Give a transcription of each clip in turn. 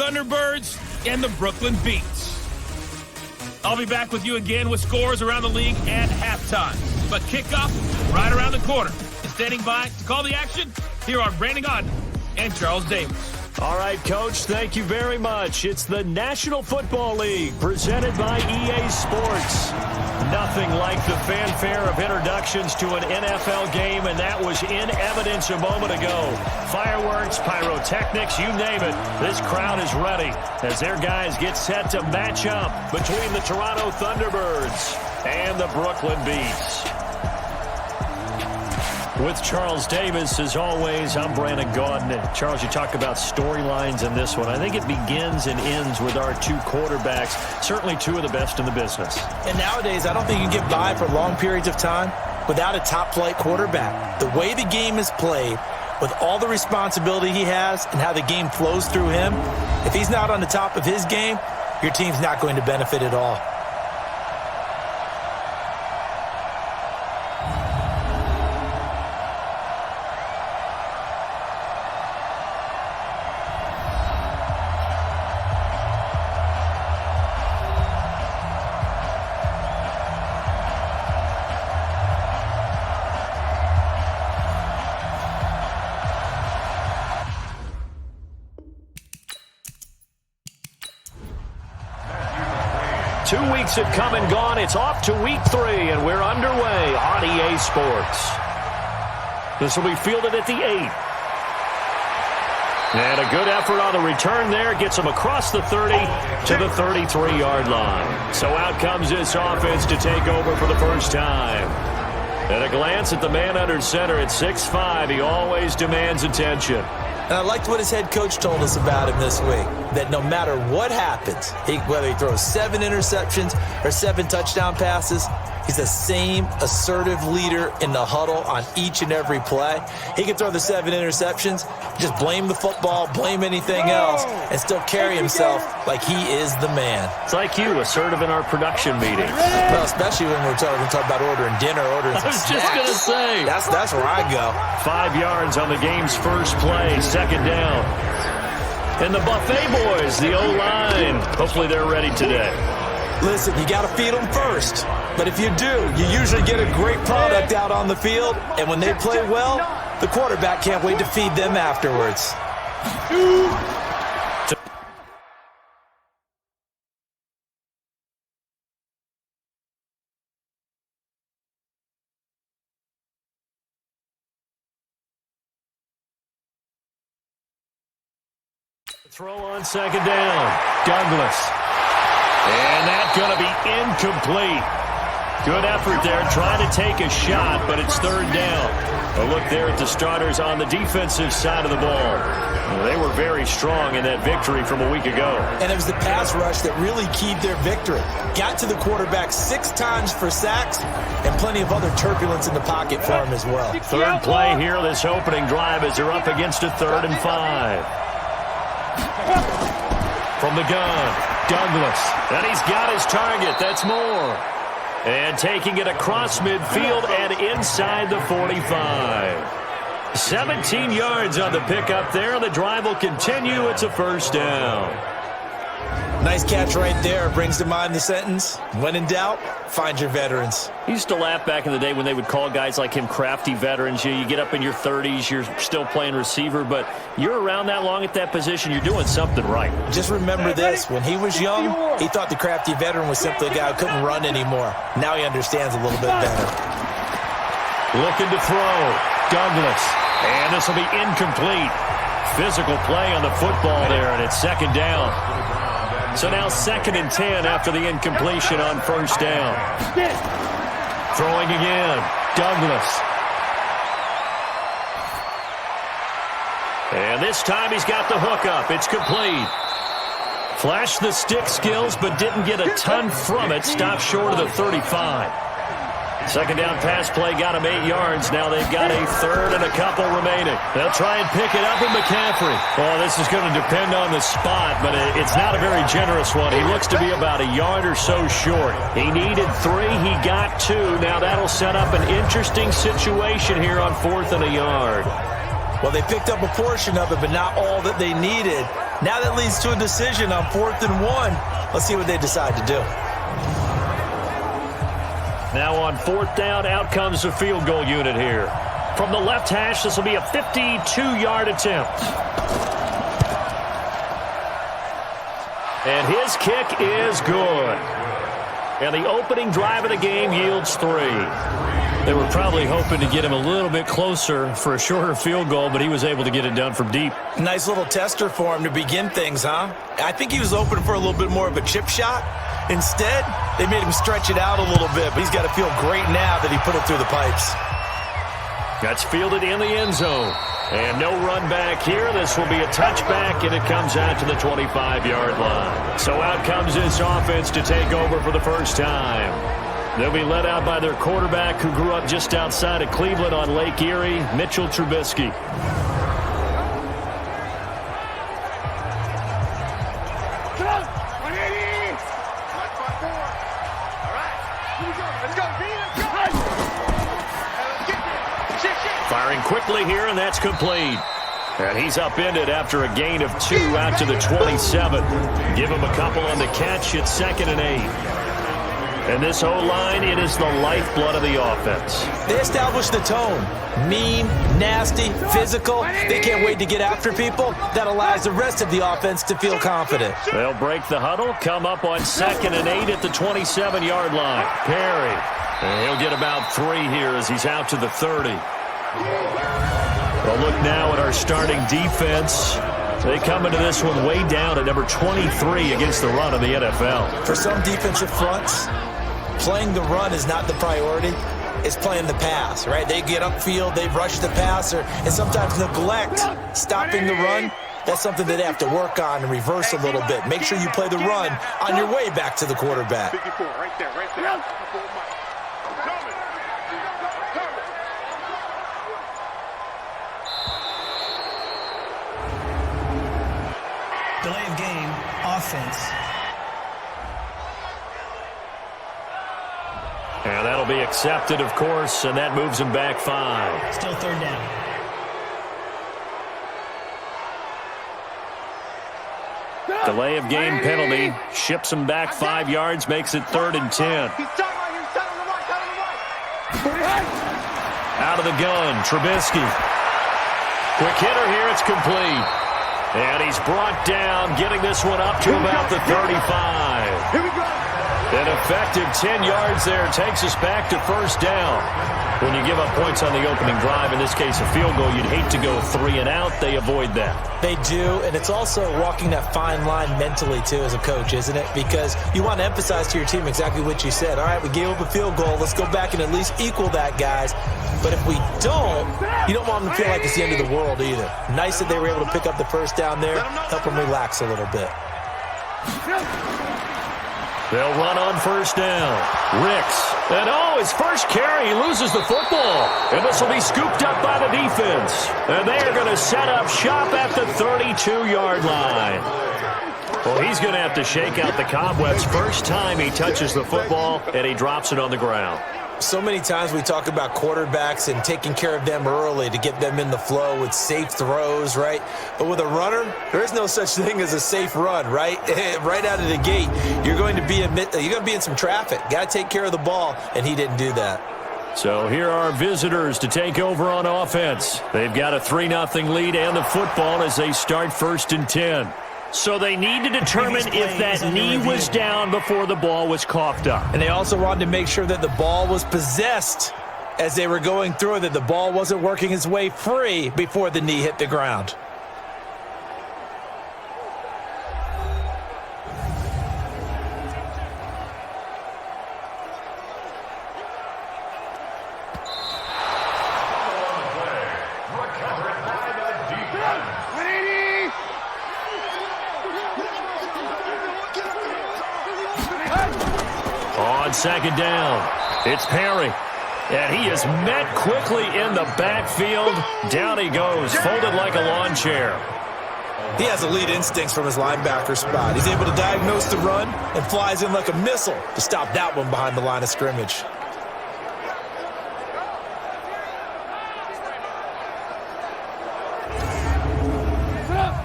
Thunderbirds and the Brooklyn Beats. I'll be back with you again with scores around the league at halftime. But kickoff right around the corner. And standing by to call the action, here are Brandon Godden and Charles Davis. All right, Coach, thank you very much. It's the National Football League presented by EA Sports. Nothing like the fanfare of introductions to an NFL game, and that was in evidence a moment ago. Fireworks, pyrotechnics, you name it. This crowd is ready as their guys get set to match up between the Toronto Thunderbirds and the Brooklyn Beats. With Charles Davis, as always, I'm Brandon Godden. Charles, you talk about storylines in this one. I think it begins and ends with our two quarterbacks, certainly two of the best in the business. And nowadays, I don't think you can get by for long periods of time without a top-flight quarterback. The way the game is played, with all the responsibility he has and how the game flows through him, if he's not on the top of his game, your team's not going to benefit at all. 2 weeks have come and gone. It's off to week 3, and we're underway on EA Sports. This will be fielded at the 8. And a good effort on the return there. Gets him across the 30 to the 33-yard line. So out comes this offense to take over for the first time. At a glance at the man under center at 6'5", he always demands attention. And I liked what his head coach told us about him this week, that no matter what happens, whether he throws 7 interceptions or 7 touchdown passes, he's the same assertive leader in the huddle on each and every play. He can throw the 7 interceptions, just blame the football, blame anything else, and still carry himself like he is the man. It's like you, assertive in our production meetings. Well, especially when we're talking about ordering dinner, ordering some snacks. I was just going to say. That's where I go. 5 yards on the game's first play, second down. And the Buffet boys, the O-line, hopefully they're ready today. Listen, you got to feed them first. But if you do, you usually get a great product out on the field. And when they play well, the quarterback can't wait to feed them afterwards. Throw on second down. Douglas. And that's going to be incomplete. Good effort there, trying to take a shot, but it's third down. A look there at the starters on the defensive side of the ball. They were very strong in that victory from a week ago. And it was the pass rush that really keyed their victory. Got to the quarterback 6 times for sacks and plenty of other turbulence in the pocket for him as well. Third play here, this opening drive, as they're up against a 3rd and 5. From the gun, Douglas. And he's got his target. That's more. And taking it across midfield and inside the 45. 17 yards on the pickup there. The drive will continue. It's a first down. Nice catch right there. Brings to mind the sentence, when in doubt, find your veterans. I used to laugh back in the day when they would call guys like him crafty veterans. You get up in your 30s, you're still playing receiver, but you're around that long at that position, you're doing something right. Just remember this. When he was young, he thought the crafty veteran was simply a guy who couldn't run anymore. Now he understands a little bit better. Looking to throw. Douglas. And this will be incomplete. Physical play on the football there, and it's second down. So now 2nd and 10 after the incompletion on first down. Throwing again. Douglas. And this time he's got the hook up. It's complete. Flashed the stick skills, but didn't get a ton from it. Stopped short of the 35. Second down pass play got him 8 yards. Now they've got a 3rd and a couple remaining. They'll try and pick it up with McCaffrey. Well, this is going to depend on the spot, but it's not a very generous one. He looks to be about a yard or so short. He needed 3. He got 2. Now that'll set up an interesting situation here on 4th and a yard. Well, they picked up a portion of it, but not all that they needed. Now that leads to a decision on 4th and 1. Let's see what they decide to do. Now on 4th down, out comes the field goal unit here. From the left hash, this will be a 52-yard attempt. And his kick is good. And the opening drive of the game yields 3. They were probably hoping to get him a little bit closer for a shorter field goal, but he was able to get it done from deep. Nice little tester for him to begin things, huh? I think he was open for a little bit more of a chip shot. Instead, they made him stretch it out a little bit, but he's got to feel great now that he put it through the pipes. That's fielded in the end zone. And no run back here. This will be a touchback, and it comes out to the 25-yard line. So out comes this offense to take over for the first time. They'll be led out by their quarterback who grew up just outside of Cleveland on Lake Erie, Mitchell Trubisky. Firing quickly here, and that's complete. And he's upended after a gain of 2 out to the 27. Give him a couple on the catch. It's 2nd and 8. And this O-line, it is the lifeblood of the offense. They establish the tone. Mean, nasty, physical. They can't wait to get after people. That allows the rest of the offense to feel confident. They'll break the huddle, come up on 2nd and 8 at the 27-yard line. Perry. And he'll get about 3 here as he's out to the 30. Well, look now at our starting defense. They come into this one way down at number 23 against the run of the NFL. For some defensive fronts, playing the run is not the priority. It's playing the pass, right? They get upfield, they rush the passer, and sometimes neglect stopping the run. That's something that they have to work on and reverse a little bit. Make sure you play the run on your way back to the quarterback. Right there, right there. Delay of game, offense. And that'll be accepted, of course, and that moves him back 5. Still 3rd down. Delay of game penalty. Ships him back 5 yards, makes it 3rd and 10. Out of the gun, Trubisky. Quick hitter here, it's complete. And he's brought down, getting this one up to about the 35. Here we go. An effective 10 yards there takes us back to 1st down. When you give up points on the opening drive, in this case a field goal, you'd hate to go 3 and out. They avoid that. They do, and it's also walking that fine line mentally, too, as a coach, isn't it? Because you want to emphasize to your team exactly what you said. All right, we gave up a field goal. Let's go back and at least equal that, guys. But if we don't, you don't want them to feel like it's the end of the world either. Nice that they were able to pick up the 1st down there, help them relax a little bit. They'll run on 1st down. Ricks. And his first carry, he loses the football. And this will be scooped up by the defense. And they are going to set up shop at the 32-yard line. Well, he's going to have to shake out the cobwebs first time he touches the football, and he drops it on the ground. So many times we talk about quarterbacks and taking care of them early to get them in the flow with safe throws, right? But with a runner, there is no such thing as a safe run, right? Right out of the gate, you're going to be in some traffic. Got to take care of the ball, and he didn't do that. So here are visitors to take over on offense. They've got a 3-0 lead and the football as they start 1st and 10. So they need to determine if that knee was down before the ball was coughed up. And they also wanted to make sure that the ball was possessed as they were going through it, that the ball wasn't working its way free before the knee hit the ground. On 2nd down, it's Perry. And he is met quickly in the backfield. Down he goes, folded like a lawn chair. He has elite instincts from his linebacker spot. He's able to diagnose the run and flies in like a missile to stop that one behind the line of scrimmage.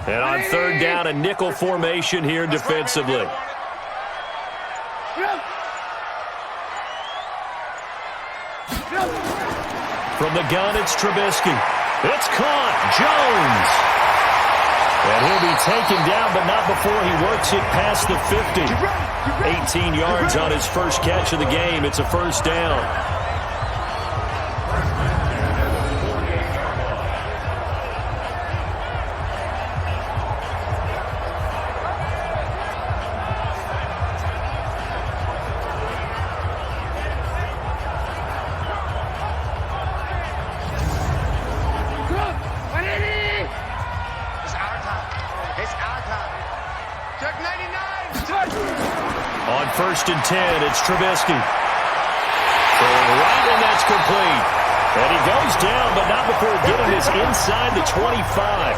And On third down, a nickel formation here defensively. From the gun, it's Trubisky. It's caught. Jones. And he'll be taken down, but not before he works it past the 50. 18 yards on his first catch of the game. It's a first down. On first and 10, it's Trubisky. Throwing right, and that's complete. And he goes down, but not before getting us inside the 25.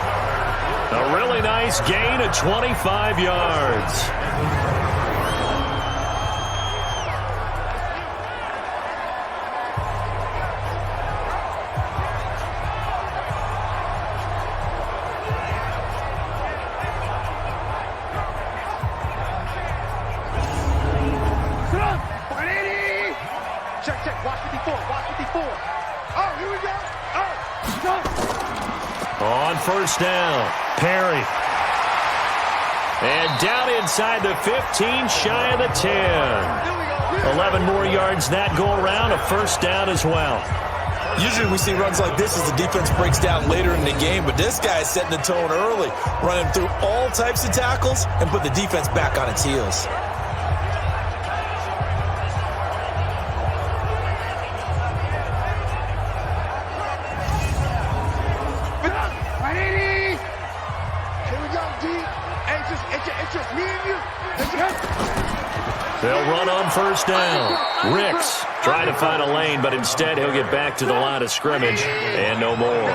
A really nice gain of 25 yards. On first down, Perry. And down inside the 15, shy of the 10. 11 more yards that go around, a first down as well. Usually we see runs like this as the defense breaks down later in the game, but this guy is setting the tone early, running through all types of tackles and put the defense back on its heels. They'll run on first down. Ricks trying to find a lane, but instead he'll get back to the line of scrimmage and no more.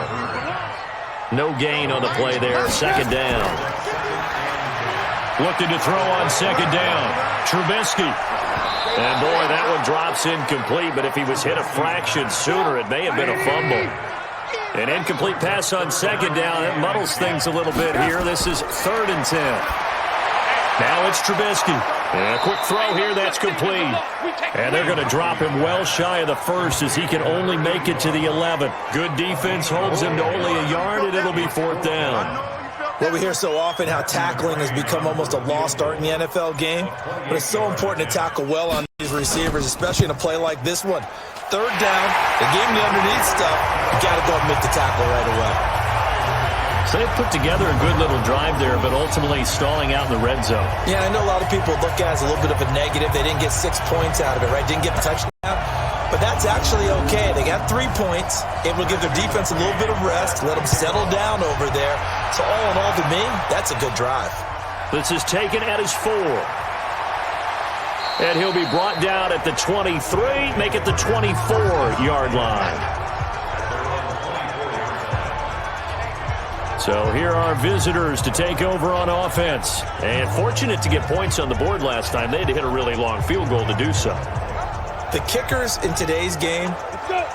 No gain on the play there. Second down. Looking to throw on second down. Trubisky. And boy, that one drops incomplete, but if he was hit a fraction sooner, it may have been a fumble. An incomplete pass on second down. That muddles things a little bit here. This is third and 10. Now it's Trubisky. And a quick throw here, that's complete. And they're going to drop him well shy of the first as he can only make it to the 11. Good defense holds him to only a yard, and it'll be fourth down. Well, we hear so often how tackling has become almost a lost art in the NFL game, but it's so important to tackle well on these receivers, especially in a play like this one. Third down, they gave him the underneath stuff. You got to go and make the tackle right away. So they put together a good little drive there, but ultimately stalling out in the red zone. Yeah, I know a lot of people look at it as a little bit of a negative. They didn't get 6 points out of it, right? Didn't get the touchdown. But that's actually okay. They got 3 points. Able to give their defense a little bit of rest, let them settle down over there. So all in all, to me, that's a good drive. This is taken at his 4. And he'll be brought down at the 23, make it the 24-yard line. So here are visitors to take over on offense. And fortunate to get points on the board last time. They had to hit a really long field goal to do so. The kickers in today's game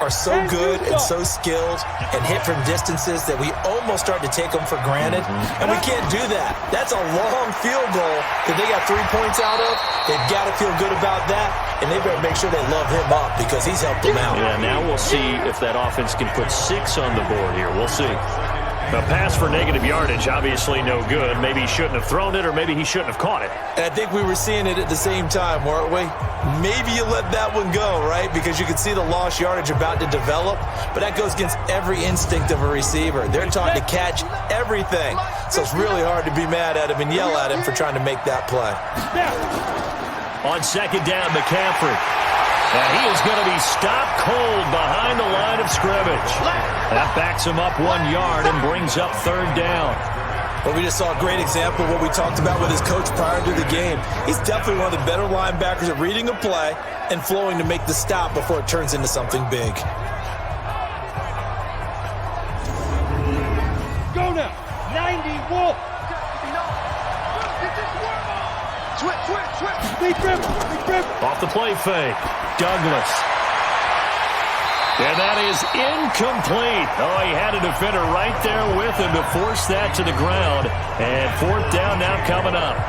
are so good and so skilled and hit from distances that we almost start to take them for granted. And we can't do that. That's a long field goal that they got 3 points out of. They've got to feel good about that. And they better make sure they love him up because he's helped them out. Yeah, now we'll see if that offense can put 6 on the board here. We'll see. A pass for negative yardage, obviously no good. Maybe he shouldn't have thrown it, or maybe he shouldn't have caught it. And I think we were seeing it at the same time, weren't we? Maybe you let that one go, right? Because you can see the lost yardage about to develop. But that goes against every instinct of a receiver. They're taught to catch everything. So it's really hard to be mad at him and yell at him for trying to make that play. On second down, McCaffrey. And he is going to be stopped cold behind the line of scrimmage. That backs him up 1 yard and brings up third down. Well, we just saw a great example of what we talked about with his coach prior to the game. He's definitely one of the better linebackers at reading a play and flowing to make the stop before it turns into something big. Go now. 90 Wolf. Off the play fake. Douglas. And that is incomplete. Oh, he had a defender right there with him to force that to the ground. And fourth down now coming up.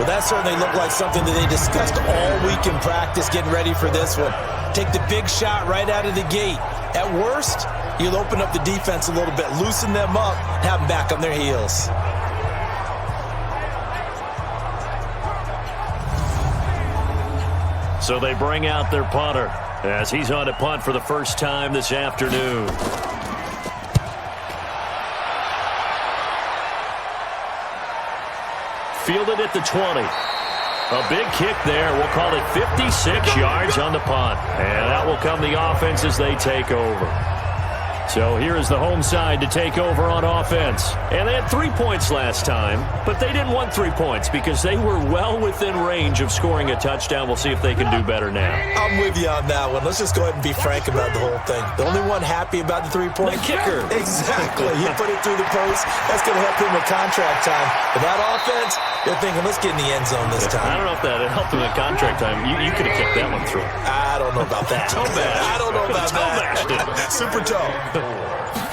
Well, that certainly looked like something that they discussed all week in practice, getting ready for this one. Take the big shot right out of the gate. At worst, you'll open up the defense a little bit, loosen them up, have them back on their heels. So they bring out their punter as he's on to punt for the first time this afternoon. Fielded at the 20. A big kick there. We'll call it 56 yards on the punt. And that will come the offense as they take over. So here is the home side to take over on offense. And they had 3 points last time, but they didn't want 3 points because they were well within range of scoring a touchdown. We'll see if they can do better now. I'm with you on that one. Let's just go ahead and be frank about the whole thing. The only one happy about the 3-point kicker. Exactly. He put it through the post. That's going to help him with contract time. But that offense, they're thinking, let's get in the end zone this time. I don't know if that helped him at contract time. You could have kicked that one through. I don't know about that. I don't know about that. Super toe.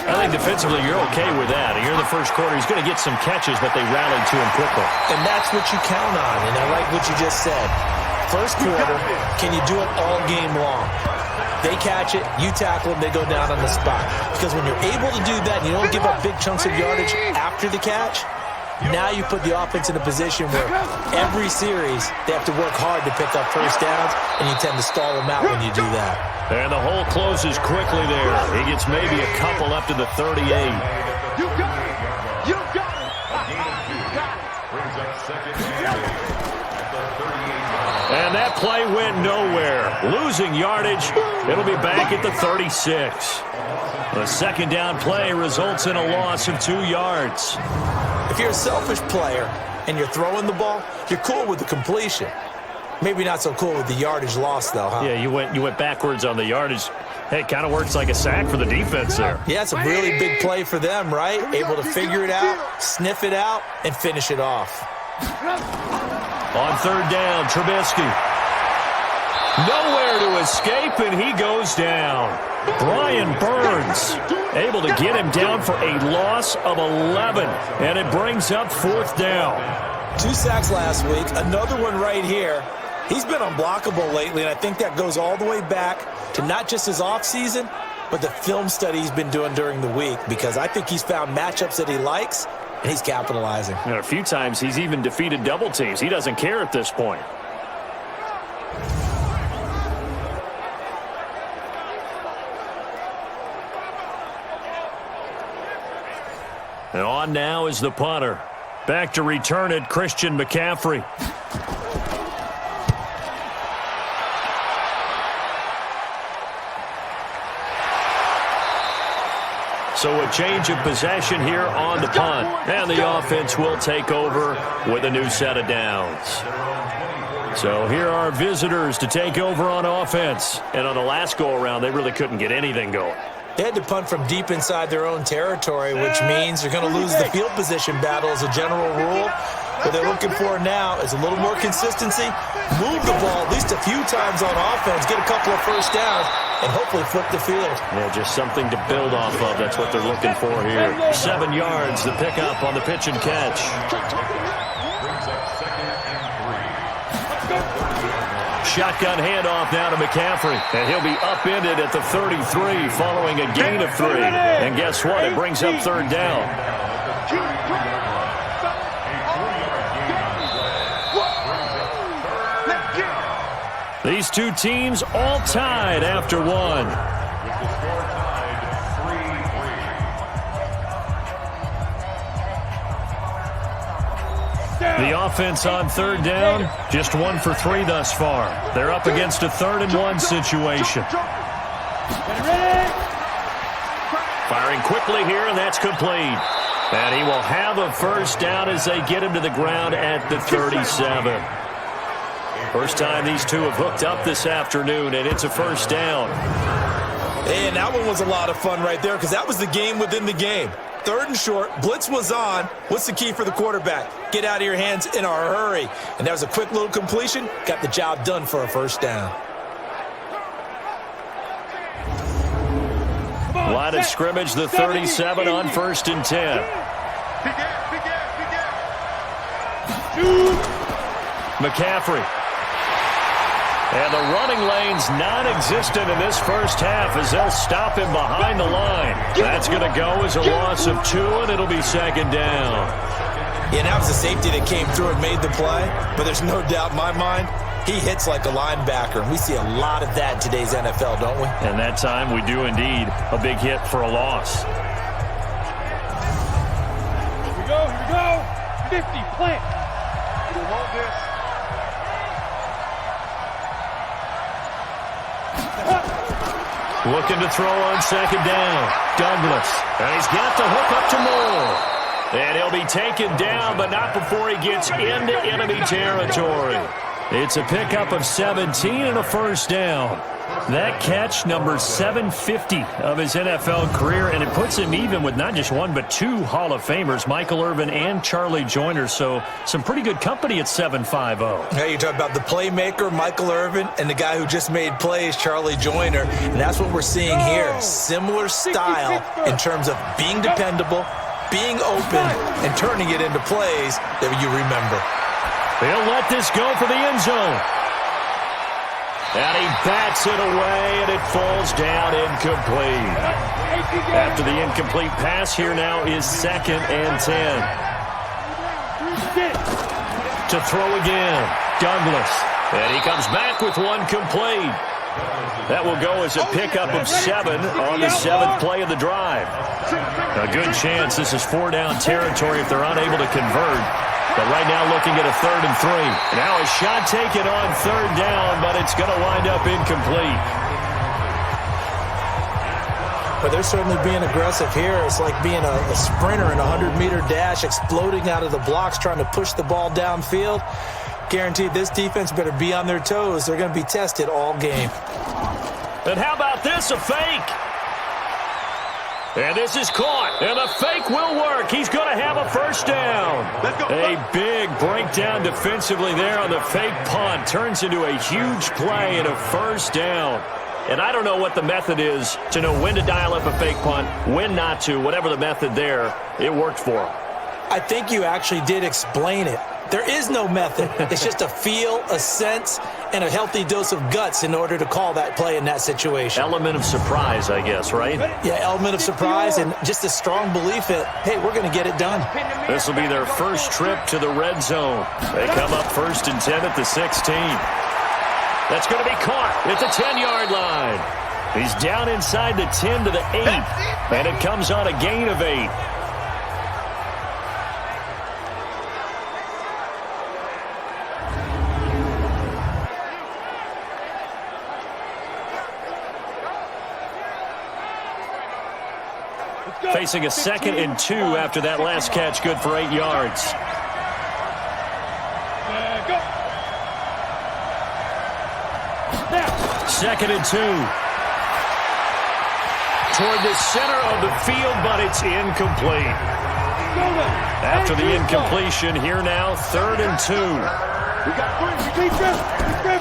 I think defensively you're okay with that. You're in the first quarter. He's going to get some catches, but they rallied to him quickly. And that's what you count on, and I like what you just said. First quarter, can you do it all game long? They catch it, you tackle them, they go down on the spot. Because when you're able to do that and you don't give up big chunks of yardage after the catch, now you put the offense in a position where every series they have to work hard to pick up first downs, and you tend to stall them out when you do that. And the hole closes quickly there. He gets maybe a couple up to the 38. You got it. You got it. Brings up second and that play went nowhere. Losing yardage. It'll be back at the 36. The second down play results in a loss of 2 yards. If you're a selfish player and you're throwing the ball, you're cool with the completion. Maybe not so cool with the yardage loss, though, huh? Yeah, you went backwards on the yardage. Hey, it kind of works like a sack for the defense there. Yeah, it's a really big play for them, right? Able to figure it out, sniff it out, and finish it off. On third down, Trubisky. Nowhere to escape, and he goes down. Brian Burns able to get him down for a loss of 11, and it brings up fourth down. 2 sacks last week, another one right here. He's been unblockable lately, and I think that goes all the way back to not just his offseason, but the film study he's been doing during the week, because I think he's found matchups that he likes, and he's capitalizing. And a few times he's even defeated double teams. He doesn't care at this point. And on now is the punter. Back to return it, Christian McCaffrey. So a change of possession here on the punt. And the offense will take over with a new set of downs. So here are visitors to take over on offense. And on the last go-around, they really couldn't get anything going. They had to punt from deep inside their own territory, which means they're going to lose the field position battle as a general rule. What they're looking for now is a little more consistency, move the ball at least a few times on offense, get a couple of first downs, and hopefully flip the field. Yeah, just something to build off of. That's what they're looking for here. 7 yards, the pickup on the pitch and catch. Shotgun handoff now to McCaffrey. And he'll be upended at the 33 following a gain of 3. And guess what? It brings up third down. These two teams all tied after one. The offense on third down, just 1 for 3 thus far. They're up against a 3rd and 1 situation. Firing quickly here, and that's complete. And he will have a first down as they get him to the ground at the 37. First time these two have hooked up this afternoon, and it's a first down. And that one was a lot of fun right there, because that was the game within the game. 3rd and short, blitz was on. What's the key for the quarterback? Get out of your hands in a hurry. And that was a quick little completion. Got the job done for a first down. line of scrimmage, the 37 on 1st and 10. McCaffrey. And the running lane's non-existent in this first half as they'll stop him behind the line. That's going to go as a loss of 2, and it'll be 2nd down. Yeah, that was the safety that came through and made the play, but there's no doubt in my mind, he hits like a linebacker, and we see a lot of that in today's NFL, don't we? And that time we do indeed. A big hit for a loss. Here we go. 50, plant. We want this. Looking to throw on 2nd down. Douglas. And he's got the hook up to Moore. And he'll be taken down, but not before he gets into enemy territory. It's a pickup of 17 and a 1st down. That catch, number 750 of his NFL career, and it puts him even with not just 1 but 2 Hall of Famers, Michael Irvin and Charlie Joyner. So some pretty good company at 750. Hey, you talk about the playmaker, Michael Irvin, and the guy who just made plays, Charlie Joyner. And that's what we're seeing here. Similar style in terms of being dependable, being open, and turning it into plays that you remember. He'll let this go for the end zone. And he bats it away, and it falls down incomplete. After the incomplete pass, here now is 2nd and 10. To throw again, Douglas. And he comes back with 1 complete. That will go as a pickup of 7 on the 7th play of the drive. A good chance this is 4-down territory if they're unable to convert. But right now looking at a 3rd and 3. Now a shot taken on 3rd down, but it's going to wind up incomplete. But they're certainly being aggressive here. It's like being a sprinter in a 100-meter dash, exploding out of the blocks, trying to push the ball downfield. Guaranteed this defense better be on their toes. They're going to be tested all game. And how about this, a fake? And this is caught, and the fake will work. He's going to have a 1st down. A big breakdown defensively there on the fake punt. Turns into a huge play and a 1st down. And I don't know what the method is to know when to dial up a fake punt, when not to, whatever the method there. It worked for him. I think you actually did explain it. There is no method. It's just a feel, a sense, and a healthy dose of guts in order to call that play in that situation. Element of surprise, I guess, right? Yeah, element of surprise and just a strong belief that, hey, we're going to get it done. This will be their first trip to the red zone. They come up 1st and 10 at the 16. That's going to be caught at the 10-yard line. He's down inside the 10 to the 8, and it comes on a gain of 8. Facing a 2nd and 2 after that last catch, good for 8 yards. Second and 2. Toward the center of the field, but it's incomplete. After the incompletion, here now, 3rd and 2.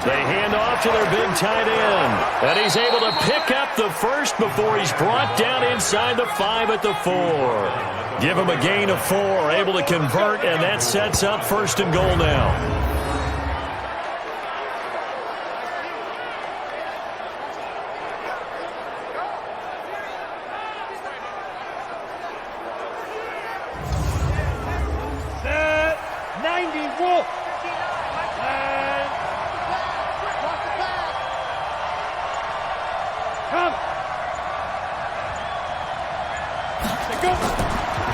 They hand off to their big tight end. And he's able to pick up the 1st before he's brought down inside the 5 at the 4. Give him a gain of 4, able to convert, and that sets up 1st and goal now.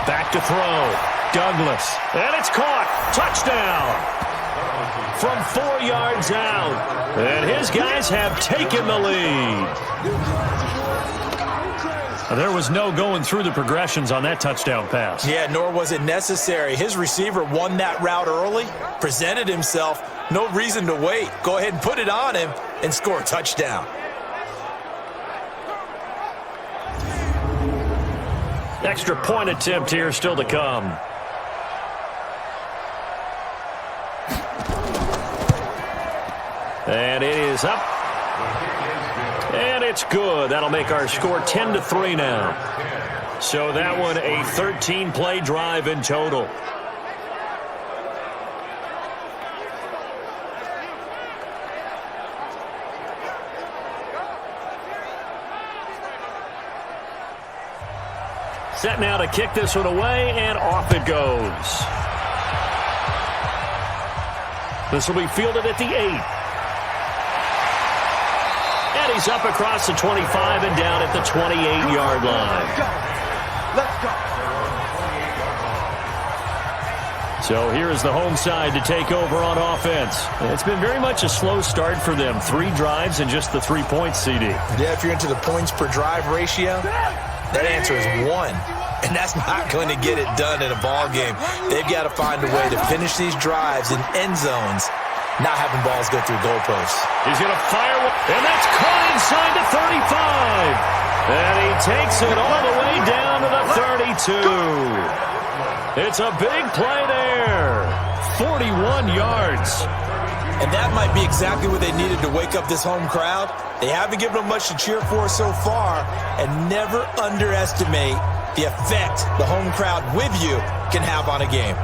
Back to throw. Douglas. And it's caught. Touchdown. From 4 yards out. And his guys have taken the lead. There was no going through the progressions on that touchdown pass. Yeah, nor was it necessary. His receiver won that route early, presented himself. No reason to wait. Go ahead and put it on him and score a touchdown. Extra point attempt here still to come. And it is up. And it's good. That'll make our score 10-3 now. So that one a 13-play drive in total. Set now to kick this one away, and off it goes. This will be fielded at the 8. And he's up across the 25 and down at the 28-yard line. Let's go. So here is the home side to take over on offense. It's been very much a slow start for them. 3 drives and just the 3 points, CD. Yeah, if you're into the points per drive ratio, that answer is 1. And that's not going to get it done in a ball game. They've got to find a way to finish these drives in end zones, not having balls go through goalposts. He's going to fire, and that's caught inside the 35. And he takes it all the way down to the 32. It's a big play there. 41 yards. And that might be exactly what they needed to wake up this home crowd. They haven't given them much to cheer for so far, and never underestimate the effect the home crowd with you can have on a game.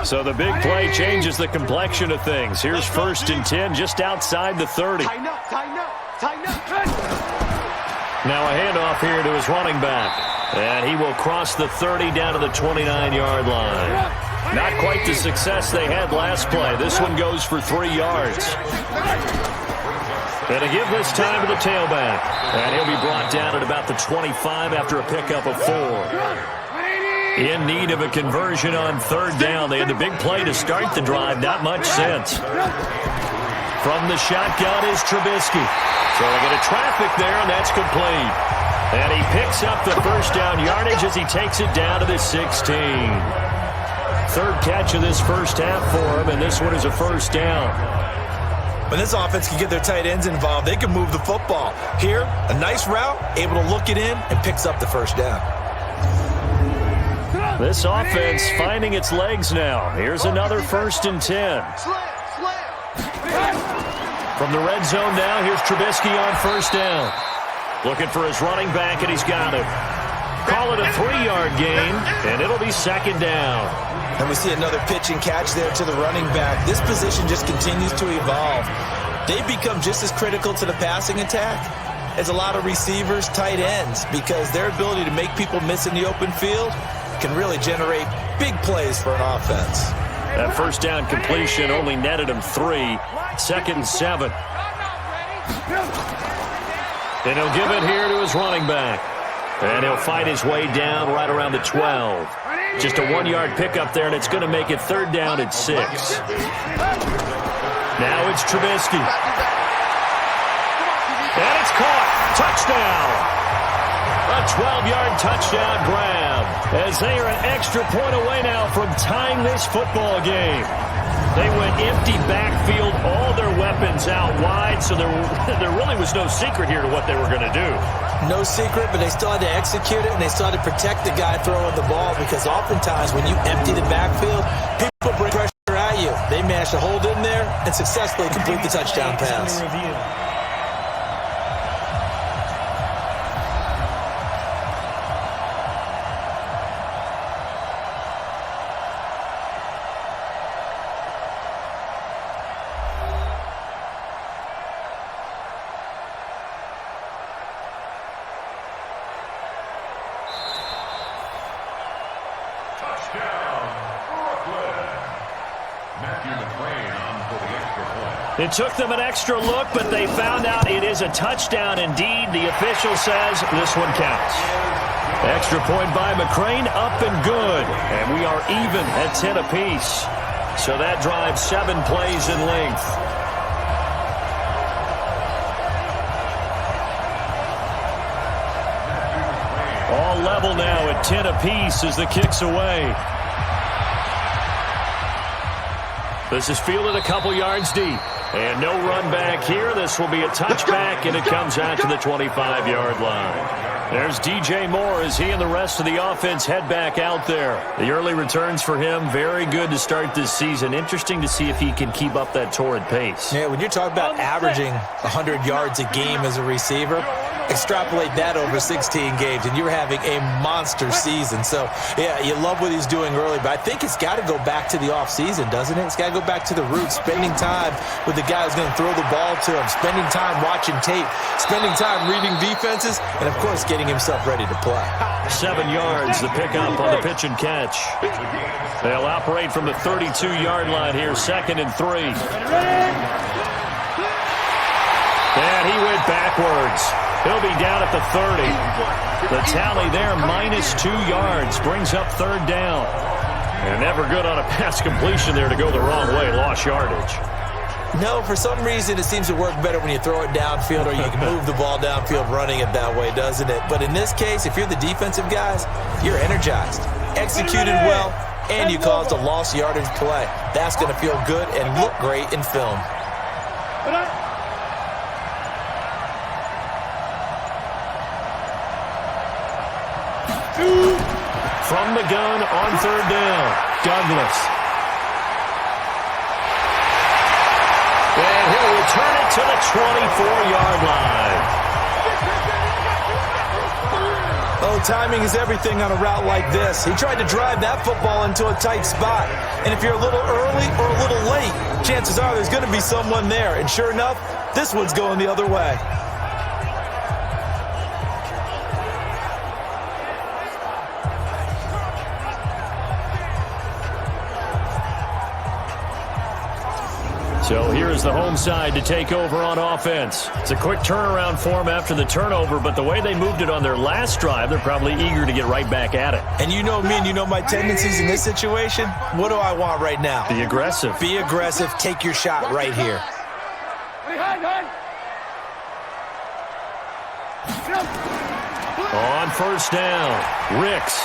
So the big play changes the complexion of things. Here's 1st and 10 just outside the 30. Tighten up, tighten up, tighten up. Now a handoff here to his running back. And he will cross the 30 down to the 29-yard line. Not quite the success they had last play. This one goes for 3 yards. And to give this time to the tailback. And he'll be brought down at about the 25 after a pickup of 4. In need of a conversion on 3rd down. They had the big play to start the drive. Not much sense. From the shotgun is Trubisky. So they get a traffic there, and that's complete. And he picks up the 1st down yardage as he takes it down to the 16. 3rd catch of this first half for him, and this one is a 1st down. When this offense can get their tight ends involved, they can move the football. Here, a nice route, able to look it in, and picks up the 1st down. This offense finding its legs now. Here's another 1st and 10. From the red zone now, here's Trubisky on 1st down. Looking for his running back, and he's got it. Call it a 3-yard gain, and it'll be 2nd down. And we see another pitch and catch there to the running back. This position just continues to evolve. They've become just as critical to the passing attack as a lot of receivers, tight ends, because their ability to make people miss in the open field can really generate big plays for an offense. That 1st down completion only netted him 3. 2nd and 7. And he'll give it here to his running back. And he'll fight his way down right around the 12. Just a 1-yard pickup there, and it's going to make it 3rd down at 6. Now it's Trubisky. And it's caught. Touchdown. A 12-yard touchdown grab. As they are an extra point away now from tying this football game. They went empty backfield, all their weapons out wide, so there really was no secret here to what they were going to do. No secret, but they still had to execute it, and they still had to protect the guy throwing the ball, because oftentimes when you empty the backfield, people bring pressure at you. They managed to hold in there and successfully complete the touchdown pass. It took them an extra look, but they found out it is a touchdown indeed. The official says this one counts. Extra point by McCrane, up and good. And we are even at 10 apiece. So that drives 7 plays in length. All level now at 10 apiece as the kick's away. This is fielded a couple yards deep. And no run back here. This will be a touchback, and it comes out to the 25-yard line. There's DJ Moore as he and the rest of the offense head back out there. The early returns for him, very good to start this season. Interesting to see if he can keep up that torrid pace. Yeah, when you're talking about averaging 100 yards a game as a receiver, extrapolate that over 16 games, and you're having a monster season. So, yeah, you love what he's doing early, but I think it's got to go back to the offseason, doesn't it? It's got to go back to the roots, spending time with the guy who's going to throw the ball to him, spending time watching tape, spending time reading defenses, and, of course, getting himself ready to play. 7 yards, the pickup on the pitch and catch. They'll operate from the 32-yard line here, 2nd and 3. And he went backwards. He'll be down at the 30. The tally there, -2 yards, brings up 3rd down. And never good on a pass completion there to go the wrong way, lost yardage. No, for some reason it seems to work better when you throw it downfield or you can move the ball downfield running it that way, doesn't it? But in this case, if you're the defensive guys, you're energized, executed well, and you caused a lost yardage play. That's going to feel good and look great in film. From the gun on 3rd down, Douglas. And he'll return it to the 24-yard line. Oh, timing is everything on a route like this. He tried to drive that football into a tight spot. And if you're a little early or a little late, chances are there's going to be someone there. And sure enough, this one's going the other way. So here is the home side to take over on offense. It's a quick turnaround for them after the turnover, but the way they moved it on their last drive, they're probably eager to get right back at it. And you know me and you know my tendencies in this situation. What do I want right now? Be aggressive. Be aggressive. Take your shot right here. On 1st down, Ricks.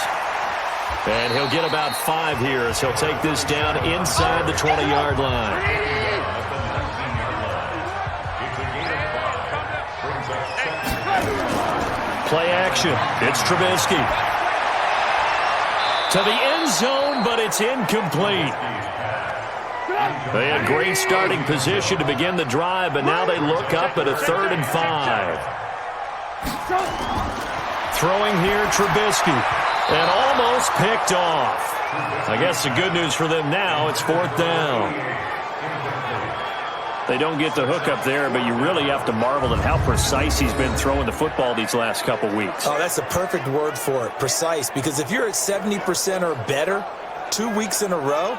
And he'll get about 5 here as he'll take this down inside the 20-yard line. Play action. It's Trubisky. To the end zone, but it's incomplete. They had great starting position to begin the drive, but now they look up at a 3rd and 5. Throwing here, Trubisky. And almost picked off. I guess the good news for them now, it's 4th down. They don't get the hook up there, but you really have to marvel at how precise he's been throwing the football these last couple weeks. Oh, that's a perfect word for it, precise, because if you're at 70% or better 2 weeks in a row,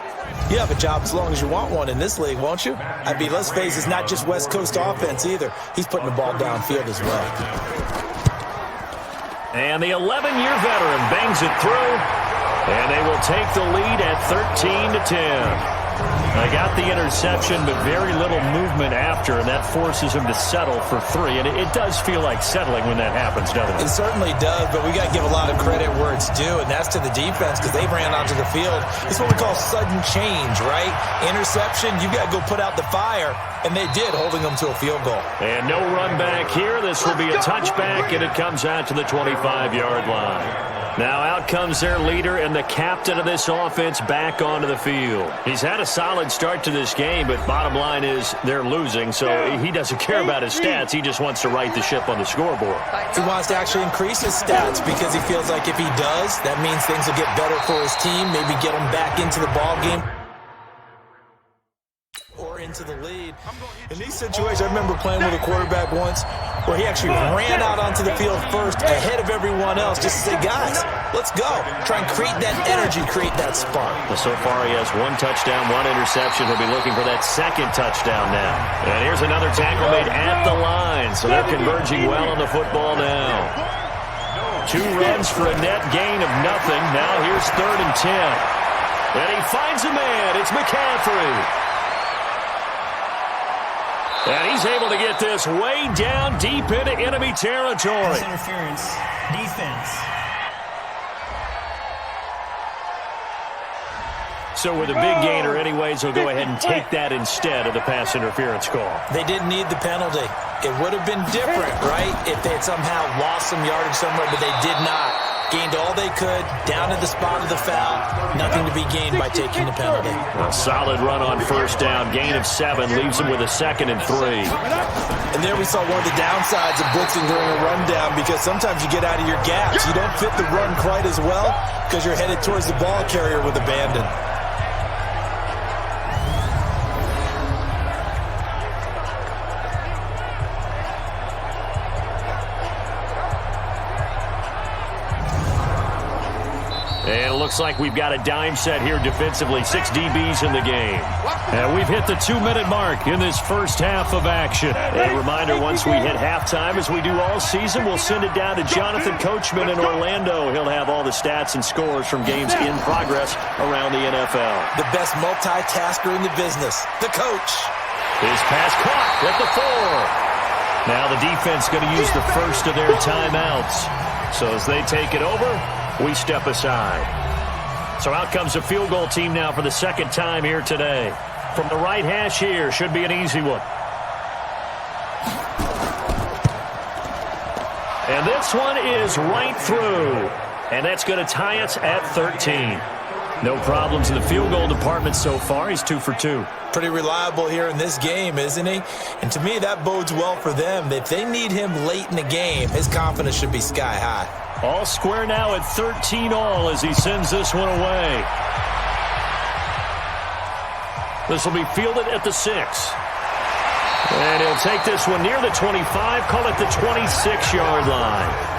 you have a job as long as you want one in this league, won't you? I mean, let's face it, it's not just West Coast offense either. He's putting the ball downfield as well. And the 11-year veteran bangs it through, and they will take the lead at 13-10. They got the interception, but very little movement after, and that forces him to settle for 3. And it does feel like settling when that happens, doesn't it? It certainly does, but we got to give a lot of credit where it's due, and that's to the defense because they ran onto the field. It's what we call sudden change, right? Interception, you got to go put out the fire, and they did, holding them to a field goal. And no run back here. This will be a touchback, and it comes out to the 25-yard line. Now out comes their leader and the captain of this offense back onto the field. He's had a solid start to this game, but bottom line is they're losing, so he doesn't care about his stats. He just wants to right the ship on the scoreboard. He wants to actually increase his stats because he feels like if he does, that means things will get better for his team, maybe get him back into the ball game or into the lead. In these situations, I remember playing with a quarterback once where he actually ran out onto the field first ahead of everyone else just to say, guys, let's go. Try and create that energy, create that spark. Well, so far he has 1 touchdown, 1 interception. He'll be looking for that 2nd touchdown now. And here's another tackle made at the line, so they're converging well on the football now. 2 runs for a net gain of nothing. Now here's 3rd and 10. And he finds a man. It's McCaffrey. And he's able to get this way down deep into enemy territory. Pass interference. Defense. So with a big gainer anyways, he'll go ahead and take that instead of the pass interference call. They didn't need the penalty. It would have been different, right, if they had somehow lost some yardage somewhere, but they did not. Gained all they could, down to the spot of the foul. Nothing to be gained by taking the penalty. A solid run on first down. Gain of 7 leaves them with a 2nd and 3. And there we saw one of the downsides of blitzing during a rundown, because sometimes you get out of your gaps. You don't fit the run quite as well because you're headed towards the ball carrier with abandon. And it looks like we've got a dime set here defensively. 6 DBs in the game. And we've hit the 2-minute mark in this first half of action. A reminder, once we hit halftime, as we do all season, we'll send it down to Jonathan Coachman in Orlando. He'll have all the stats and scores from games in progress around the NFL. The best multitasker in the business, the coach. His pass caught at the 4. Now the defense going to use the first of their timeouts. So as they take it over, we step aside. So out comes the field goal team now for the second time here today. From the right hash here, should be an easy one. And this one is right through. And that's going to tie us at 13. No problems in the field goal department so far. He's 2 for 2. Pretty reliable here in this game, isn't he? And to me, that bodes well for them. If they need him late in the game, his confidence should be sky high. All square now at 13 all as he sends this one away. This will be fielded at the 6. And he'll take this one near the 25, call it the 26-yard line.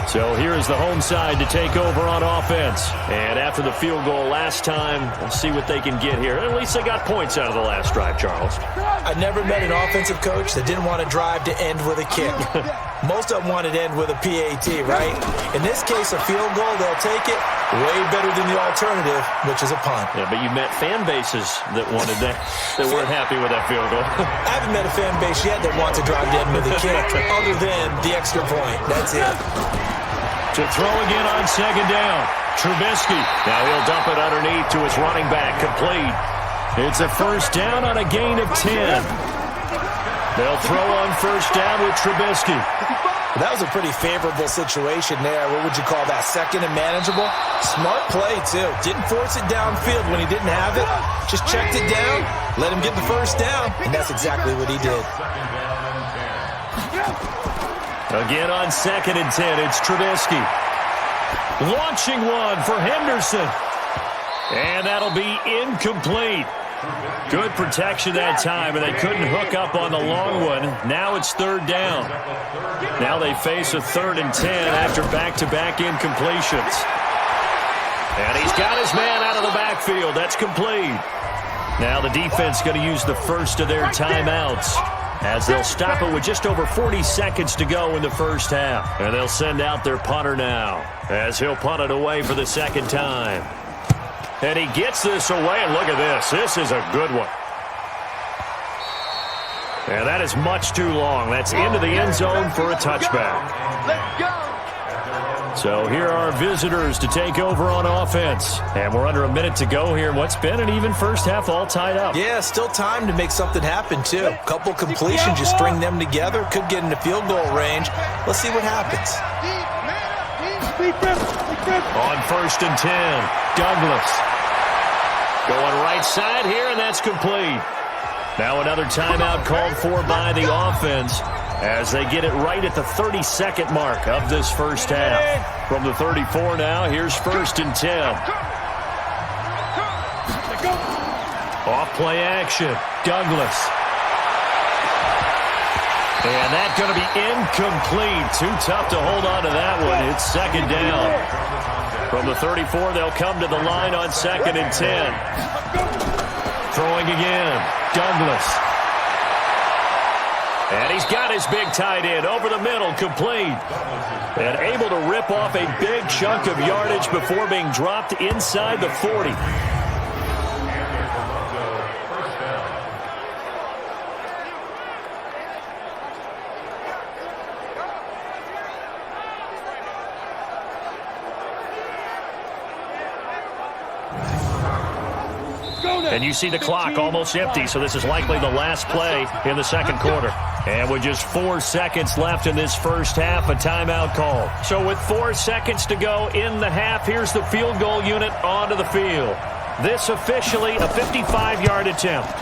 So here is the home side to take over on offense. And after the field goal last time, we'll see what they can get here. At least they got points out of the last drive, Charles. I never met an offensive coach that didn't want to drive to end with a kick. Most of them wanted to end with a PAT, right? In this case, a field goal, they'll take it. Way better than the alternative, which is a punt. Yeah, but you met fan bases that wanted that, that weren't happy with that field goal. I haven't met a fan base yet that wants to drive to end with a kick, other than the extra point. That's it. To throw again on second down. Trubisky. Now he'll dump it underneath to his running back. Complete. It's a first down on a gain of 10. They'll throw on first down with Trubisky. That was a pretty favorable situation there. What would you call that? Second and manageable? Smart play, too. Didn't force it downfield when he didn't have it. Just checked it down, let him get the first down, and that's exactly what he did. Again on 2nd and 10, it's Trubisky. Launching one for Henderson. And that'll be incomplete. Good protection that time, and they couldn't hook up on the long one. Now it's 3rd down. Now they face a 3rd and 10 after back-to-back incompletions. And he's got his man out of the backfield. That's complete. Now the defense going to use the first of their timeouts, as they'll stop it with just over 40 seconds to go in the first half. And they'll send out their punter now, as he'll punt it away for the second time. And he gets this away, and look at this. This is a good one. And that is much too long. That's into the end zone for a touchback. Let's go. So here are our visitors to take over on offense. And we're under a minute to go here in what's been an even first half, all tied up. Yeah, still time to make something happen, too. A couple completions, you string them together, could get into field goal range. Let's see what happens. On 1st and 10, Douglas. Going right side here, and that's complete. Now another timeout called for by the offense, as they get it right at the 32nd mark of this first half. From the 34 now, here's 1st and 10. Off play action, Douglas. And that's going to be incomplete. Too tough to hold on to that one. It's 2nd down. From the 34, they'll come to the line on 2nd and 10. Throwing again, Douglas. And he's got his big tight end over the middle, complete. And able to rip off a big chunk of yardage before being dropped inside the 40. And you see the clock almost empty, so this is likely the last play in the second quarter. And with just 4 seconds left in this first half, a timeout call. So with 4 seconds to go in the half, here's the field goal unit onto the field. This officially a 55-yard attempt.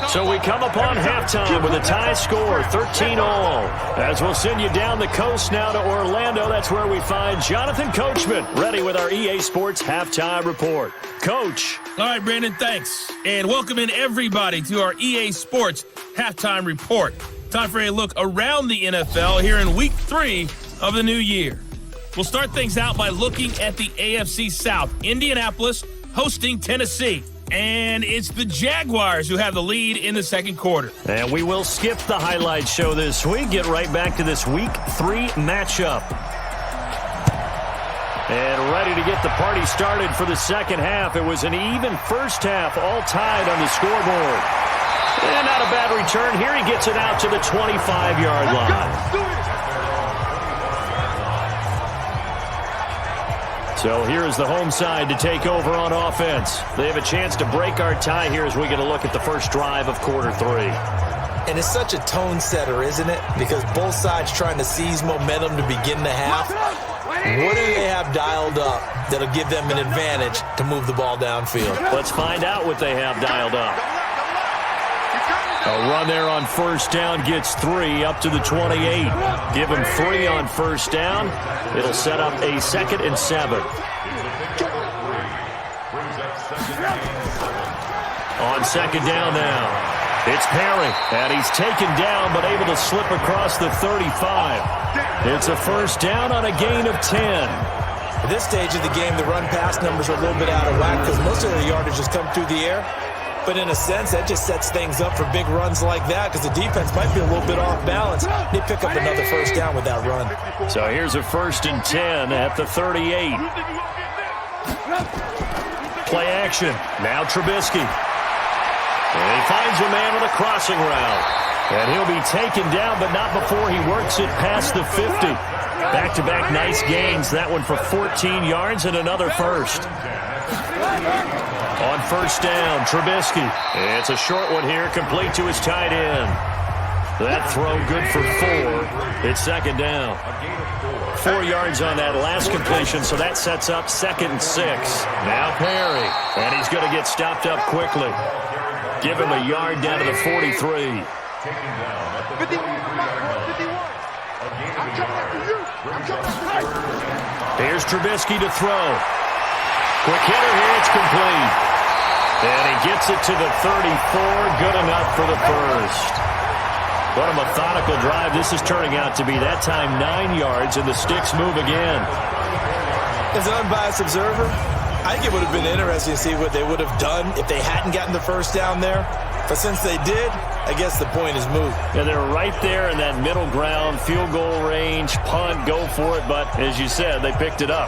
So we come upon halftime with a tie score, 13-all. As we'll send you down the coast now to Orlando, that's where we find Jonathan Coachman ready with our EA Sports Halftime Report. Coach. All right, Brandon, thanks. And welcome in everybody to our EA Sports Halftime Report. Time for a look around the NFL here in Week 3 of the new year. We'll start things out by looking at the AFC South. Indianapolis hosting Tennessee. And it's the Jaguars who have the lead in the second quarter. And we will skip the highlight show this week. Get right back to this Week 3 matchup. And ready to get the party started for the second half. It was an even first half, all tied on the scoreboard. And not a bad return. Here he gets it out to the 25-yard line. So here's the home side to take over on offense. They have a chance to break our tie here as we get a look at the first drive of quarter 3. And it's such a tone setter, isn't it? Because both sides trying to seize momentum to begin the half. What do they have dialed up that'll give them an advantage to move the ball downfield? Let's find out what they have dialed up. A run there on first down gets 3 up to the 28. Give him 3 on first down. It'll set up a 2nd and 7. On second down now. It's Perry, and he's taken down but able to slip across the 35. It's a first down on a gain of 10. At this stage of the game, the run-pass numbers are a little bit out of whack because most of their yardage has come through the air. But in a sense, that just sets things up for big runs like that because the defense might be a little bit off balance. They pick up another first down with that run. So here's a 1st and 10 at the 38. Play action. Now Trubisky. And he finds a man with a crossing route. And he'll be taken down, but not before he works it past the 50. Back-to-back nice gains. That one for 14 yards and another first. On first down, Trubisky. It's a short one here, complete to his tight end. That throw good for 4. It's second down. 4 yards on that last completion, so that sets up 2nd and 6. Now Perry, and he's going to get stopped up quickly. Give him a yard down to the 43. Here's Trubisky to throw. Quick hitter here, it's complete. And he gets it to the 34, good enough for the first. What a methodical drive this is turning out to be. That time 9 yards, and the sticks move again. As an unbiased observer, I think it would have been interesting to see what they would have done if they hadn't gotten the first down there. But since they did, I guess the point is moot. Yeah, they're right there in that middle ground, field goal range, punt, go for it. But as you said, they picked it up.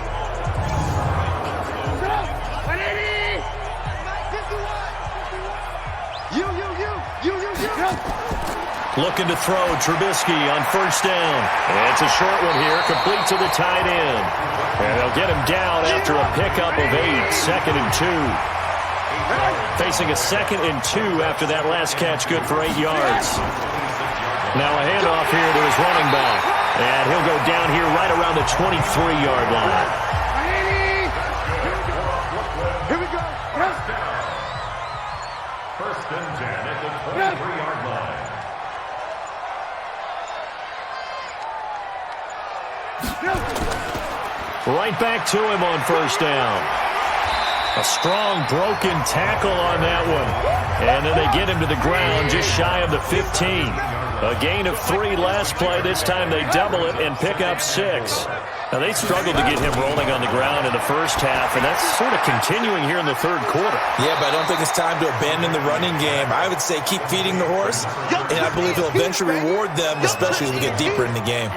Looking to throw, Trubisky on first down. And it's a short one here, complete to the tight end. And they'll get him down after a pickup of 8, 2nd and 2. Facing a 2nd and 2 after that last catch, good for 8 yards. Now a handoff here to his running back. And he'll go down here right around the 23-yard line. Here we go. First and 10 at the 23-yard line. Right back to him on first down. A strong broken tackle on that one. And then they get him to the ground just shy of the 15. A gain of 3 last play. This time they double it and pick up 6. Now they struggled to get him rolling on the ground in the first half, and that's sort of continuing here in the third quarter. Yeah, but I don't think it's time to abandon the running game. I would say keep feeding the horse, and I believe he'll eventually reward them, especially as we get deeper in the game.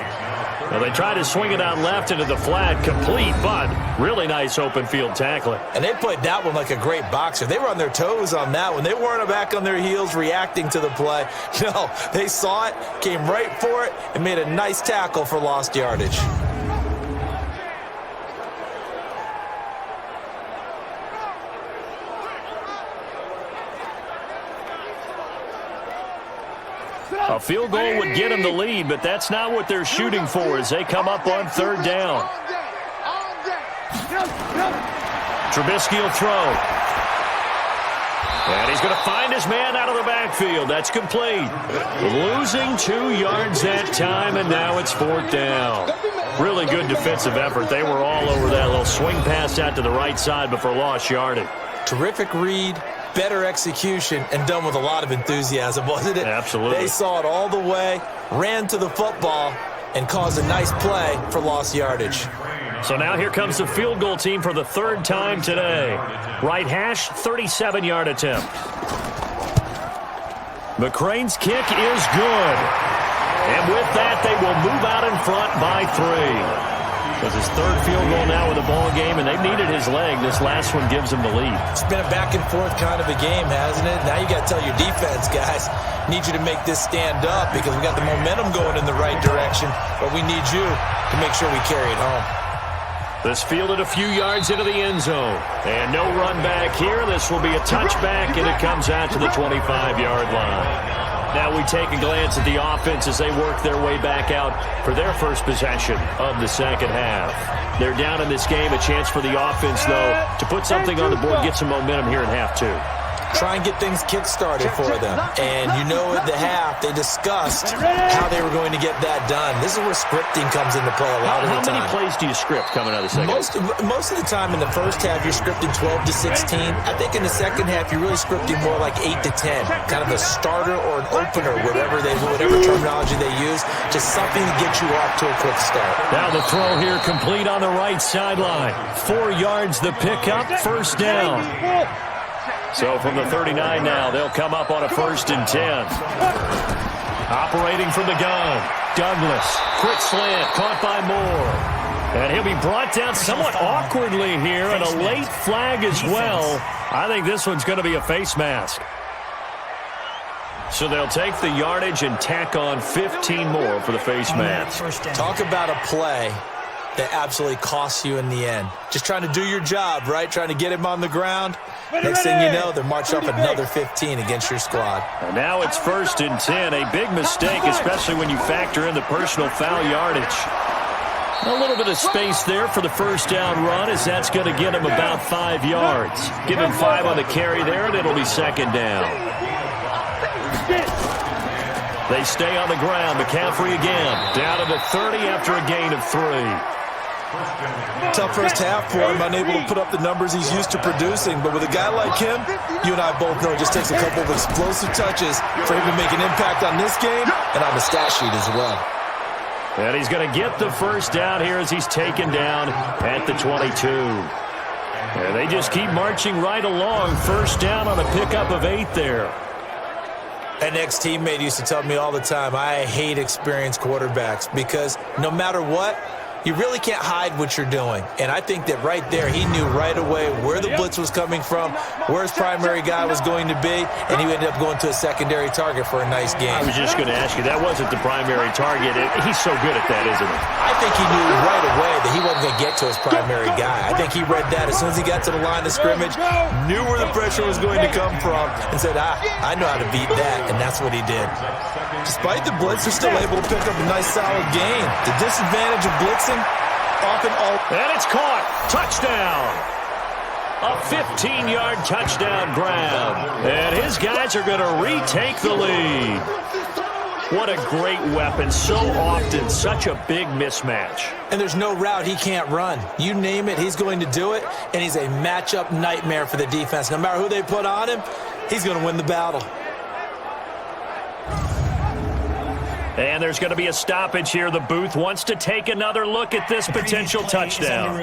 Well, they tried to swing it out left into the flat, complete, but really nice open field tackling. And they played that one like a great boxer. They were on their toes on that one. They weren't back on their heels reacting to the play. No, they saw it, came right for it, and made a nice tackle for lost yardage. A field goal would get them the lead, but that's not what they're shooting for as they come up on third down. Trubisky will throw. And he's going to find his man out of the backfield. That's complete. Losing 2 yards that time, and now it's fourth down. Really good defensive effort. They were all over that little swing pass out to the right side before lost yardage. Terrific read, better execution, and done with a lot of enthusiasm, wasn't it? Absolutely. They saw it all the way, ran to the football, and caused a nice play for lost yardage. So now here comes the field goal team for the third time today. Right hash, 37-yard attempt. McCrane's kick is good. And with that, they will move out in front by 3. It was his third field goal now in the ball game, and they needed his leg. This last one gives him the lead. It's been a back-and-forth kind of a game, hasn't it? Now you got to tell your defense, guys, need you to make this stand up because we got the momentum going in the right direction, but we need you to make sure we carry it home. This fielded a few yards into the end zone. And no run back here. This will be a touchback, and it comes out to the 25-yard line. Now we take a glance at the offense as they work their way back out for their first possession of the second half. They're down in this game. A chance for the offense, though, to put something on the board, get some momentum here in half 2. Try and get things kick-started for them. And you know at the half, they discussed how they were going to get that done. This is where scripting comes into play a lot of the time. How many plays do you script coming out of the second half? Most of the time in the first half, you're scripting 12 to 16. I think in the second half, you're really scripting more like 8 to 10. Kind of a starter or an opener, whatever terminology they use. Just something to get you off to a quick start. Now the throw here complete on the right sideline. 4 yards the pickup, first down. So from the 39 now, they'll come up on a 1st and 10. Operating from the gun, Douglas. Quick slant, caught by Moore. And he'll be brought down somewhat awkwardly here, and a late flag as well. I think this one's going to be a face mask. So they'll take the yardage and tack on 15 more for the face mask. Talk about a play that absolutely costs you in the end. Just trying to do your job, right? Trying to get him on the ground. Next thing you know, they're marching up another 15 against your squad. And now it's 1st and 10. A big mistake, especially when you factor in the personal foul yardage. A little bit of space there for the first down run, as that's going to get him about 5 yards. Give him 5 on the carry there, and it'll be 2nd down. They stay on the ground. McCaffrey again. Down to the 30 after a gain of 3. Tough first half for him, unable to put up the numbers he's used to producing. But with a guy like him, you and I both know it just takes a couple of explosive touches for him to make an impact on this game and on the stat sheet as well. And he's going to get the first down here as he's taken down at the 22. And they just keep marching right along. First down on a pickup of 8 there. An ex-teammate used to tell me all the time, I hate experienced quarterbacks because no matter what, you really can't hide what you're doing. And I think that right there, he knew right away where the blitz was coming from, where his primary guy was going to be, and he ended up going to a secondary target for a nice game. I was just going to ask you, that wasn't the primary target. He's so good at that, isn't he? I think he knew right away that he wasn't going to get to his primary guy. I think he read that as soon as he got to the line of scrimmage, knew where the pressure was going to come from, and said, I know how to beat that, and that's what he did. Despite the blitz, they're still able to pick up a nice, solid gain. The disadvantage of blitzing, often all... And it's caught. Touchdown. A 15-yard touchdown grab. And his guys are going to retake the lead. What a great weapon. So often, such a big mismatch. And there's no route he can't run. You name it, he's going to do it, and he's a matchup nightmare for the defense. No matter who they put on him, he's going to win the battle. And there's going to be a stoppage here. The booth wants to take another look at this potential touchdown.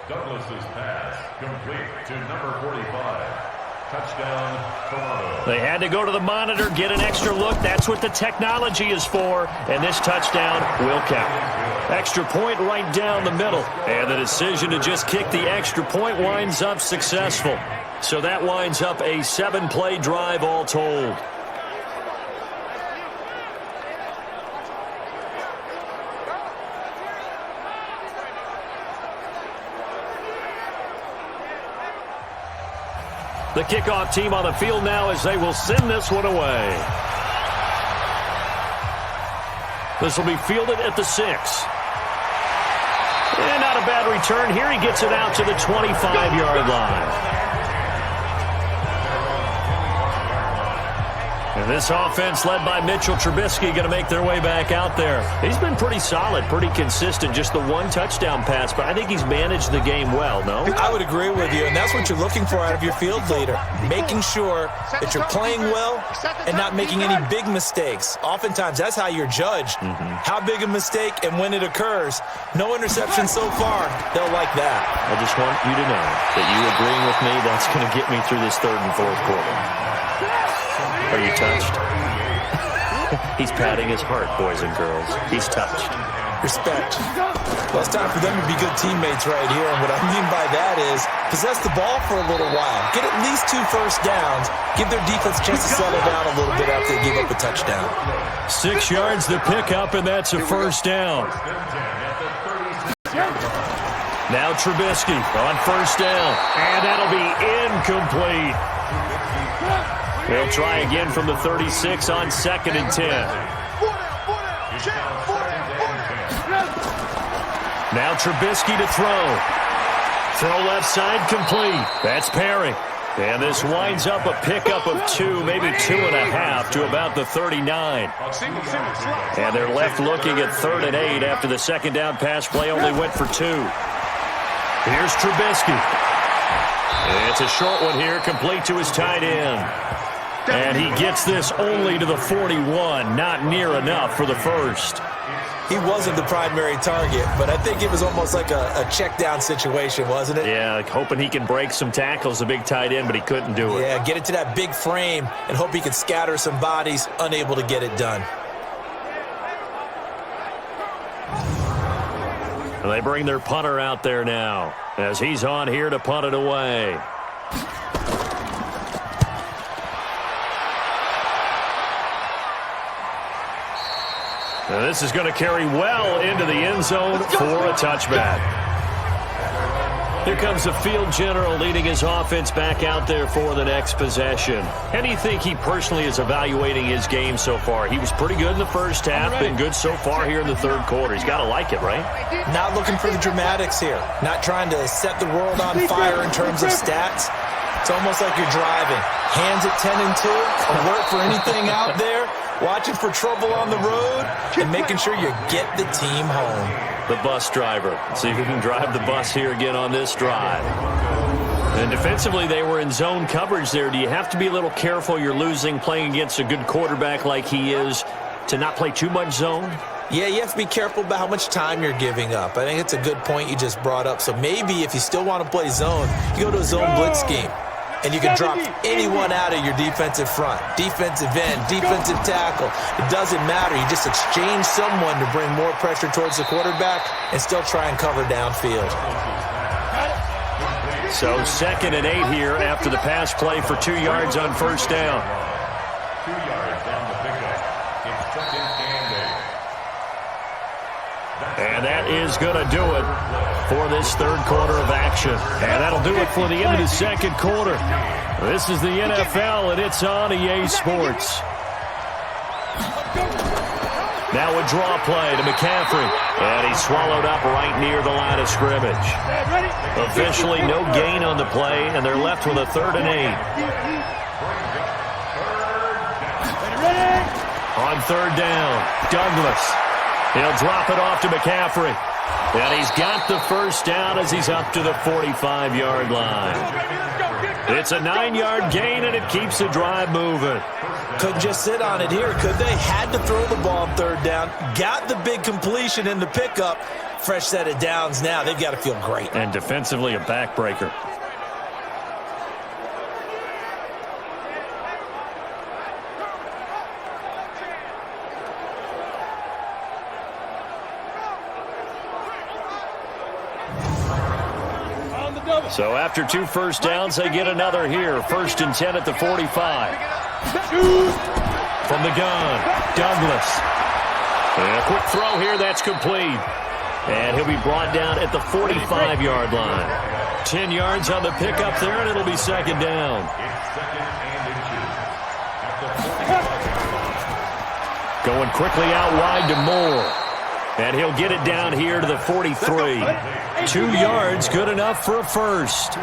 Douglas's pass complete to number 45. Touchdown, Toronto. They had to go to the monitor, get an extra look. That's what the technology is for. And this touchdown will count. Extra point right down the middle. And the decision to just kick the extra point winds up successful. So that winds up a 7-play drive all told. The kickoff team on the field now as they will send this one away. This will be fielded at the 6. And not a bad return here. He gets it out to the 25-yard line. And this offense led by Mitchell Trubisky going to make their way back out there. He's been pretty solid, pretty consistent, just the one touchdown pass, but I think he's managed the game well, no? I would agree with you, and that's what you're looking for out of your field leader, making sure that you're playing well and not making any big mistakes. Oftentimes, that's how you're judged. How big a mistake and when it occurs. No interception so far. They'll like that. I just want you to know that you agreeing with me, that's going to get me through this third and fourth quarter. Are you touched? He's patting his heart, boys and girls. He's touched. Respect. Well, it's time for them to be good teammates right here, and what I mean by that is possess the ball for a little while. Get at least 2 first downs. Give their defense a chance to settle down a little bit after they give up a touchdown. 6 yards to pick up, and that's a first down. Now Trubisky on first down, and that'll be incomplete. They'll try again from the 36 on 2nd and 10. Now Trubisky to throw. Throw left side complete. That's Perry. And this winds up a pickup of 2, maybe 2.5 to about the 39. And they're left looking at 3rd and 8 after the second down pass play only went for 2. Here's Trubisky. It's a short one here, complete to his tight end. And he gets this only to the 41, not near enough for the first. He wasn't the primary target, but I think it was almost like a check down situation, wasn't it? Yeah, like hoping he can break some tackles, the big tight end, but he couldn't do it. Yeah, get it to that big frame and hope he can scatter some bodies, unable to get it done. And they bring their punter out there now as he's on here to punt it away. Now this is going to carry well into the end zone for a touchback. Here comes the field general leading his offense back out there for the next possession. How do you think he personally is evaluating his game so far? He was pretty good in the first half, been good so far here in the third quarter. He's got to like it, right? Not looking for the dramatics here. Not trying to set the world on fire in terms of stats. It's almost like you're driving. Hands at 10 and 2, alert for anything out there, watching for trouble on the road, and making sure you get the team home. The bus driver. See if he can drive the bus here again on this drive. And defensively, they were in zone coverage there. Do you have to be a little careful you're losing playing against a good quarterback like he is to not play too much zone? Yeah, you have to be careful about how much time you're giving up. I think it's a good point you just brought up. So maybe if you still want to play zone, you go to a zone blitz scheme. And you can drop anyone out of your defensive front. Defensive end, defensive tackle. It doesn't matter. You just exchange someone to bring more pressure towards the quarterback and still try and cover downfield. So 2nd and 8 here after the pass play for 2 yards on first down. 2 yards on the pickup. It's 2nd and 8. And that is going to do it for this third quarter of action. And that'll do it for the end of the second quarter. This is the NFL, and it's on EA Sports. Now a draw play to McCaffrey. And he's swallowed up right near the line of scrimmage. Officially no gain on the play, and they're left with a 3rd and 8. On 3rd down, Douglas. He'll drop it off to McCaffrey. And he's got the first down as he's up to the 45-yard line. It's a 9-yard gain, and it keeps the drive moving. Couldn't just sit on it here, could they? Had to throw the ball on 3rd down. Got the big completion in the pickup. fresh set of downs now. They've got to feel great. And defensively, a backbreaker. So after 2 first downs, they get another here. 1st and 10 at the 45. From the gun, Douglas. And a quick throw here, that's complete. And he'll be brought down at the 45-yard line. 10 yards on the pickup there, and it'll be 2nd down. Going quickly out wide to Moore. And he'll get it down here to the 43. 2 yards, good enough for a first.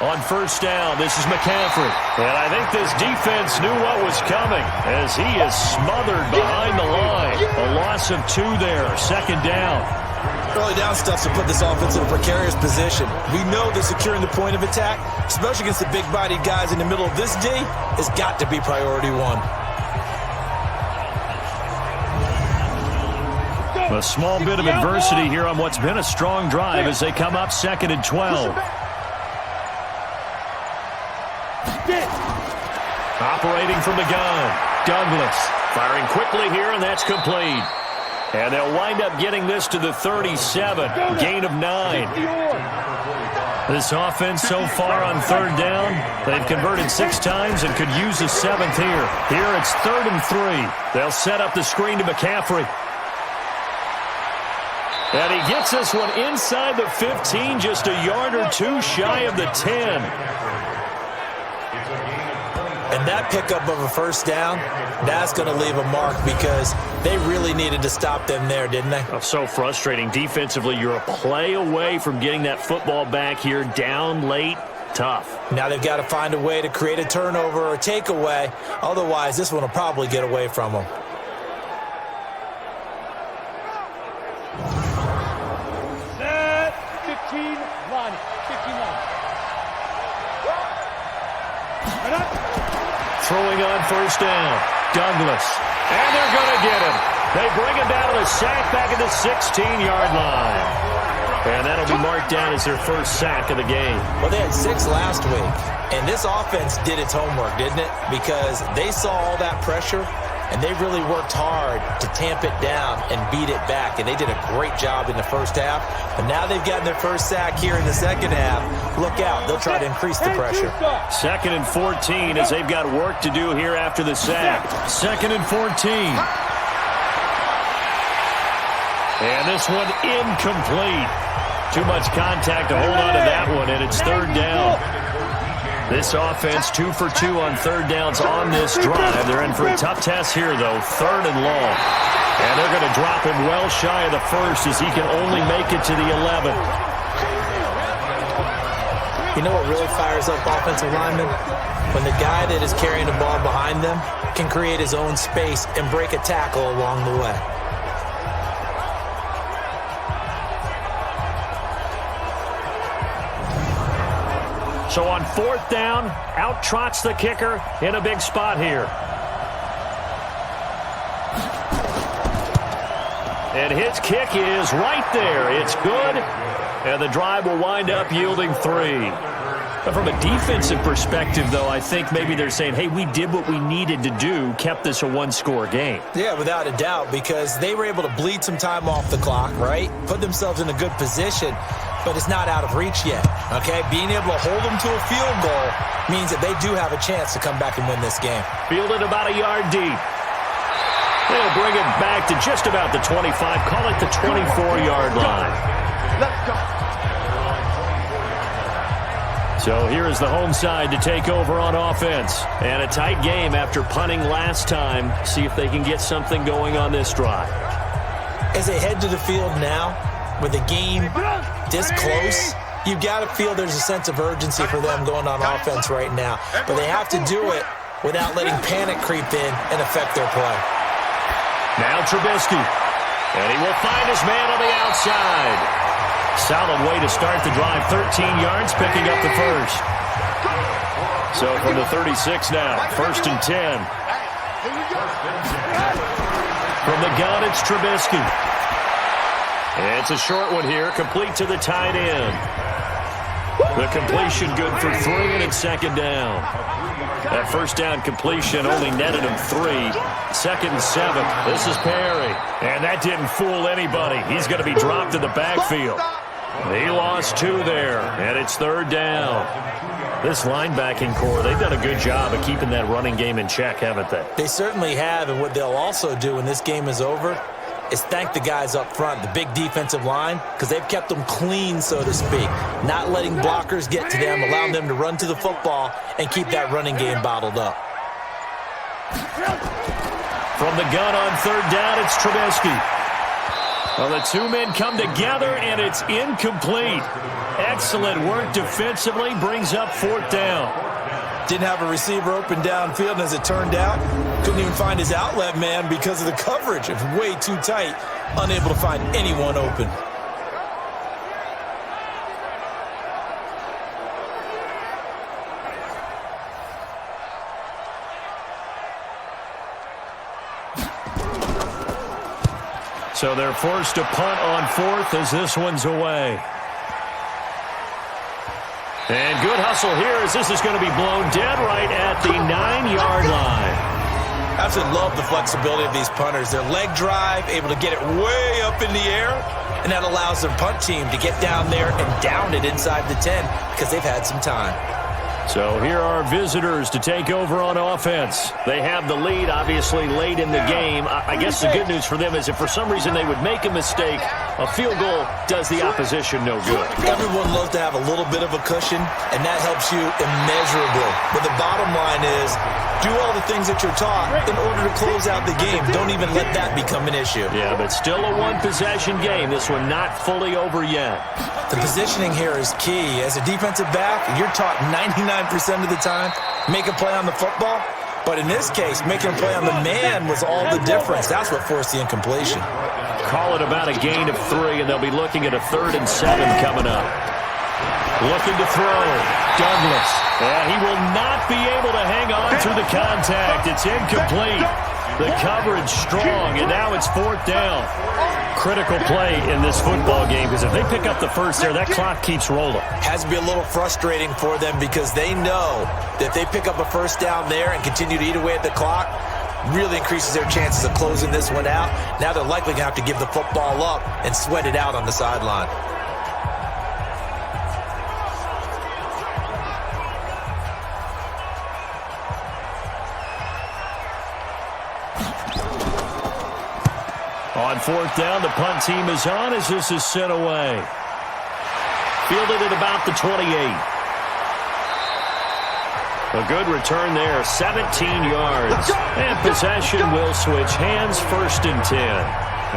On 1st down, this is McCaffrey. And I think this defense knew what was coming as he is smothered behind the line. A loss of 2 there, 2nd down. Early down stuff to put this offense in a precarious position. We know that securing the point of attack, especially against the big-bodied guys in the middle of this D, has got to be priority 1. A small bit of adversity here on what's been a strong drive as they come up 2nd and 12. Operating from the gun, Douglas firing quickly here, and that's complete. And they'll wind up getting this to the 37, gain of 9. This offense so far on 3rd down, they've converted 6 times and could use a 7th here. Here it's 3rd and 3. They'll set up the screen to McCaffrey. And he gets this one inside the 15, just a yard or 2 shy of the 10. And that pickup of a 1st down, that's going to leave a mark because they really needed to stop them there, didn't they? Oh, so frustrating. Defensively, you're a play away from getting that football back here, down late. Tough. Now they've got to find a way to create a turnover or a takeaway. Otherwise, this one will probably get away from them. Set 15 line. 15 line. Throwing on 1st down, Douglas. And they're going to get him. They bring him down to the sack back at the 16-yard line. And that'll be marked down as their 1st sack of the game. Well, they had 6 last week. And this offense did its homework, didn't it? Because they saw all that pressure, and they really worked hard to tamp it down and beat it back. And they did a great job in the 1st half. But now they've gotten their 1st sack here in the 2nd half. Look out. They'll try to increase the pressure. 2nd and 14 as they've got work to do here after the sack. 2nd and 14. And this one incomplete. Too much contact to hold on to that one, and it's 3rd down. This offense 2 for 2 on 3rd downs on this drive. They're in for a tough test here, though. 3rd and long. And they're going to drop him well shy of the 1st as he can only make it to the 11. You know what really fires up offensive linemen? When the guy that is carrying the ball behind them can create his own space and break a tackle along the way. So on 4th down, out trots the kicker in a big spot here. And his kick is right there. It's good. And the drive will wind up yielding 3. But from a defensive perspective, though, I think maybe they're saying, hey, we did what we needed to do, kept this a 1-score game. Yeah, without a doubt, because they were able to bleed some time off the clock, right? Put themselves in a good position, but it's not out of reach yet, okay? Being able to hold them to a field goal means that they do have a chance to come back and win this game. Fielded about a yard deep. They'll bring it back to just about the 25, call it the 24-yard line. Let's go. So here is the home side to take over on offense. And a tight game after punting last time. See if they can get something going on this drive. As they head to the field now, with the game this close, you've got to feel there's a sense of urgency for them going on offense right now. But they have to do it without letting panic creep in and affect their play. Now Trubisky. And he will find his man on the outside. Solid way to start the drive. 13 yards, picking up the first. So from the 36 now, 1st and 10. From the gun, it's Trubisky. It's a short one here, complete to the tight end. The completion good for 3, and it's second down. That first down completion only netted him 3. 2nd and 7. This is Perry. And that didn't fool anybody. He's going to be dropped in the backfield. He lost 2 there, and it's 3rd down. This linebacking core, they've done a good job of keeping that running game in check, haven't they? They certainly have, and what they'll also do when this game is over is thank the guys up front, the big defensive line, because they've kept them clean, so to speak, not letting blockers get to them, allowing them to run to the football and keep that running game bottled up. From the gun on 3rd down, it's Trubisky. Well, the 2 men come together, and it's incomplete. Excellent work defensively, brings up 4th down. Didn't have a receiver open downfield, and as it turned out, couldn't even find his outlet man because of the coverage. It was way too tight, unable to find anyone open. So they're forced to punt on 4th as this one's away. And good hustle here as this is going to be blown dead right at the 9-yard line. I absolutely love the flexibility of these punters. Their leg drive, able to get it way up in the air, and that allows their punt team to get down there and down it inside the 10 because they've had some time. So here are visitors to take over on offense. They have the lead, obviously, late in the game. I guess the good news for them is if for some reason they would make a mistake, a field goal does the opposition no good. Everyone loves to have a little bit of a cushion, and that helps you immeasurably. But the bottom line is, do all the things that you're taught in order to close out the game. Don't even let that become an issue. Yeah, but still a one-possession game. This one not fully over yet. The positioning here is key. As a defensive back, you're taught 99% of the time, make a play on the football. But in this case, making a play on the man was all the difference. That's what forced the incompletion. Call it about a gain of 3, and they'll be looking at a 3rd and 7 coming up. Looking to throw. Douglas. Yeah, he will not be able to hang on through the contact. It's incomplete. The coverage strong, and now it's 4th down. Critical play in this football game because if they pick up the first there, that clock keeps rolling. Has to be a little frustrating for them because they know that if they pick up a first down there and continue to eat away at the clock, really increases their chances of closing this one out. Now they're likely going to have to give the football up and sweat it out on the sideline. On 4th down, the punt team is on as this is sent away. Fielded at about the 28. A good return there, 17 yards. And possession will switch hands, 1st and 10.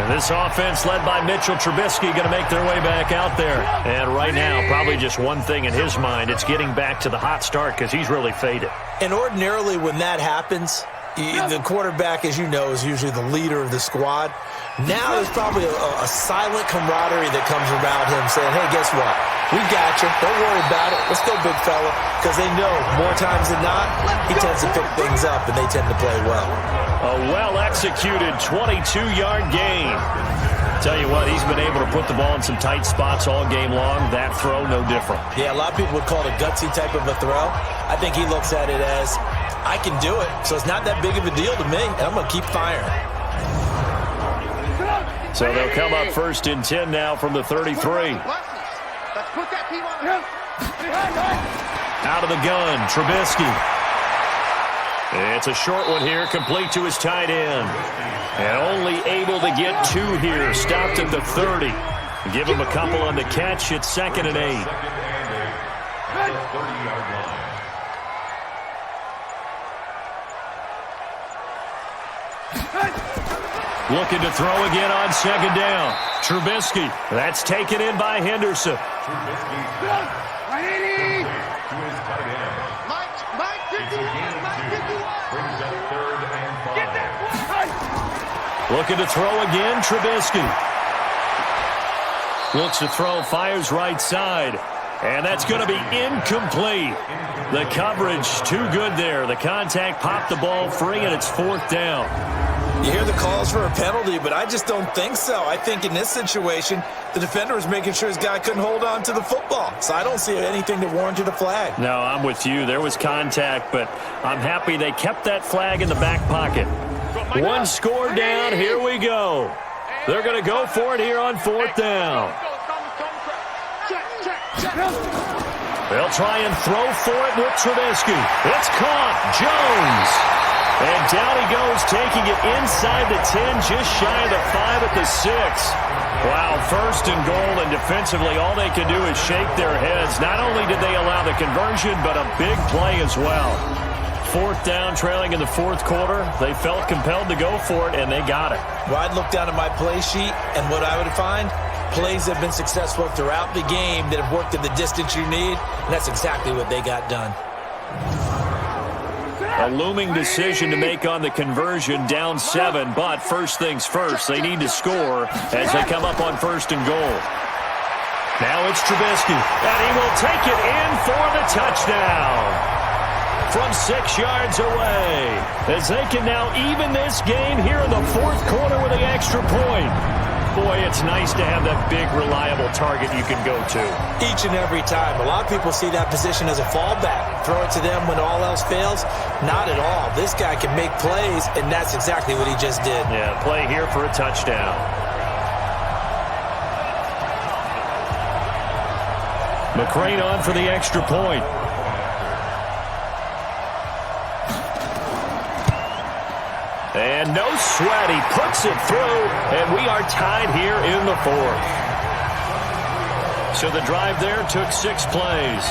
And this offense led by Mitchell Trubisky going to make their way back out there. And right now, probably just one thing in his mind, it's getting back to the hot start because he's really faded. And ordinarily when that happens, the quarterback, as you know, is usually the leader of the squad. Now there's probably a silent camaraderie that comes around him saying, hey, guess what? We got you. Don't worry about it. Let's go, big fella. Because they know more times than not, he tends to pick things up, and they tend to play well. A well-executed 22-yard gain. Tell you what, he's been able to put the ball in some tight spots all game long. That throw, no different. Yeah, a lot of people would call it a gutsy type of a throw. I think he looks at it as, I can do it, so it's not that big of a deal to me, and I'm going to keep firing. So they'll come up 1st and 10 now from the 33. Out of the gun, Trubisky. It's a short one here, complete to his tight end. And only able to get 2 here, stopped at the 30. Give him a couple on the catch, it's 2nd and 8. Looking to throw again on 2nd down. Trubisky. That's taken in by Henderson. Looking to throw again, Trubisky. Looks to throw, fires right side. And that's going to be incomplete. The coverage too good there. The contact popped the ball free, and it's 4th down. You hear the calls for a penalty, but I just don't think so. I think in this situation, the defender was making sure his guy couldn't hold on to the football. So I don't see anything that warranted a flag. No, I'm with you. There was contact, but I'm happy they kept that flag in the back pocket. One score down. Here we go. They're going to go for it here on 4th down. They'll try and throw for it with Trubisky. It's caught. Jones. And down he goes, taking it inside the 10, just shy of the 5 at the 6. Wow, 1st and goal, and defensively all they can do is shake their heads. Not only did they allow the conversion, but a big play as well. 4th down, trailing in the 4th quarter. They felt compelled to go for it, and they got it. Well, I'd look down at my play sheet, and what I would find, plays have been successful throughout the game that have worked at the distance you need, and that's exactly what they got done. A looming decision to make on the conversion, down 7, but first things first, they need to score as they come up on 1st and goal. Now it's Trubisky, and he will take it in for the touchdown from 6 yards away, as they can now even this game here in the 4th quarter with the extra point. Boy, it's nice to have that big, reliable target you can go to. Each and every time. A lot of people see that position as a fallback. Throw it to them when all else fails. Not at all. This guy can make plays, and that's exactly what he just did. Yeah, play here for a touchdown. McCrane on for the extra point. And no sweat, he puts it through, and we are tied here in the 4th. So the drive there took 6 plays.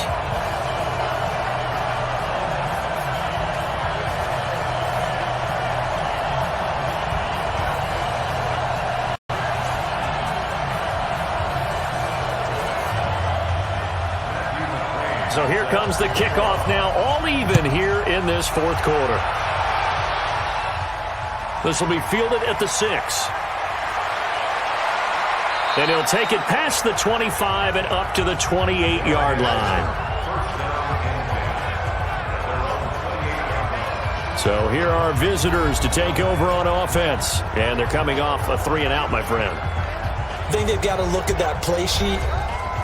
So here comes the kickoff now, all even here in this 4th quarter. This will be fielded at the 6. And he'll take it past the 25 and up to the 28-yard line. So here are visitors to take over on offense. And they're coming off a 3-and-out, my friend. I think they've got to look at that play sheet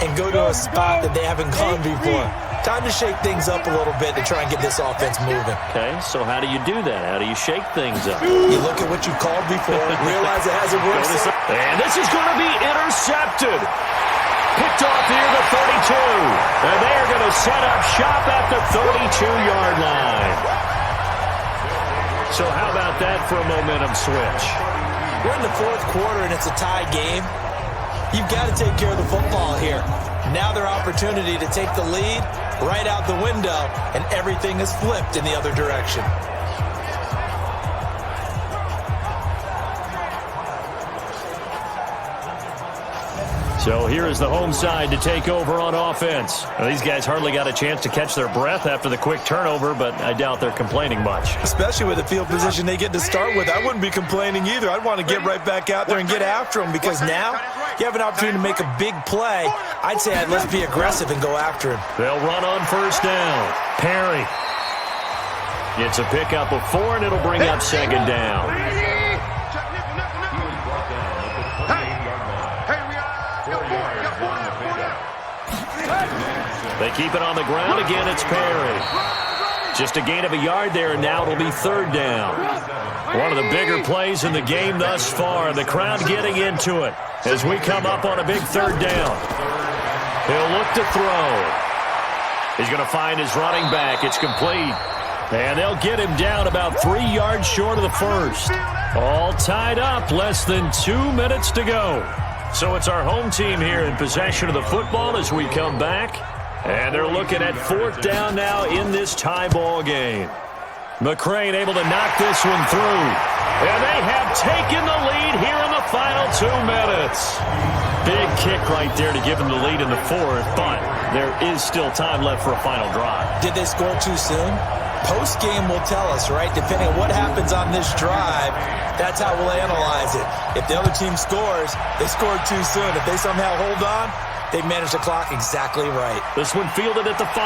and go to a spot that they haven't gone before. Time to shake things up a little bit to try and get this offense moving. Okay, so how do you do that? How do you shake things up? You look at what you called before, realize it hasn't worked. And this is going to be intercepted. Picked off here at the 32. And they are going to set up shop at the 32-yard line. So how about that for a momentum switch? We're in the 4th quarter, and it's a tie game. You've got to take care of the football here. Now their opportunity to take the lead right out the window, and everything is flipped in the other direction. So here is the home side to take over on offense. Well, these guys hardly got a chance to catch their breath after the quick turnover, but I doubt they're complaining much. Especially with the field position they get to start with. I wouldn't be complaining either. I'd want to get right back out there and get after them, because now you have an opportunity to make a big play. I'd say let's be aggressive and go after him. They'll run on 1st down. Perry. It's a pickup of 4, and it'll bring up 2nd down. They keep it on the ground. Again, it's Perry. Just a gain of a yard there, and now it'll be 3rd down. One of the bigger plays in the game thus far. The crowd getting into it as we come up on a big 3rd down. He'll look to throw. He's going to find his running back. It's complete. And they'll get him down about 3 yards short of the 1st. All tied up, less than 2 minutes to go. So it's our home team here in possession of the football as we come back. And they're looking at 4th down now in this tie ball game. McCrane able to knock this one through. And they have taken the lead here in the final 2 minutes. Big kick right there to give them the lead in the 4th, but there is still time left for a final drive. Did they score too soon? Post-game will tell us, right? Depending on what happens on this drive, that's how we'll analyze it. If the other team scores, they scored too soon. If they somehow hold on, they managed the clock exactly right. This one fielded at the 5.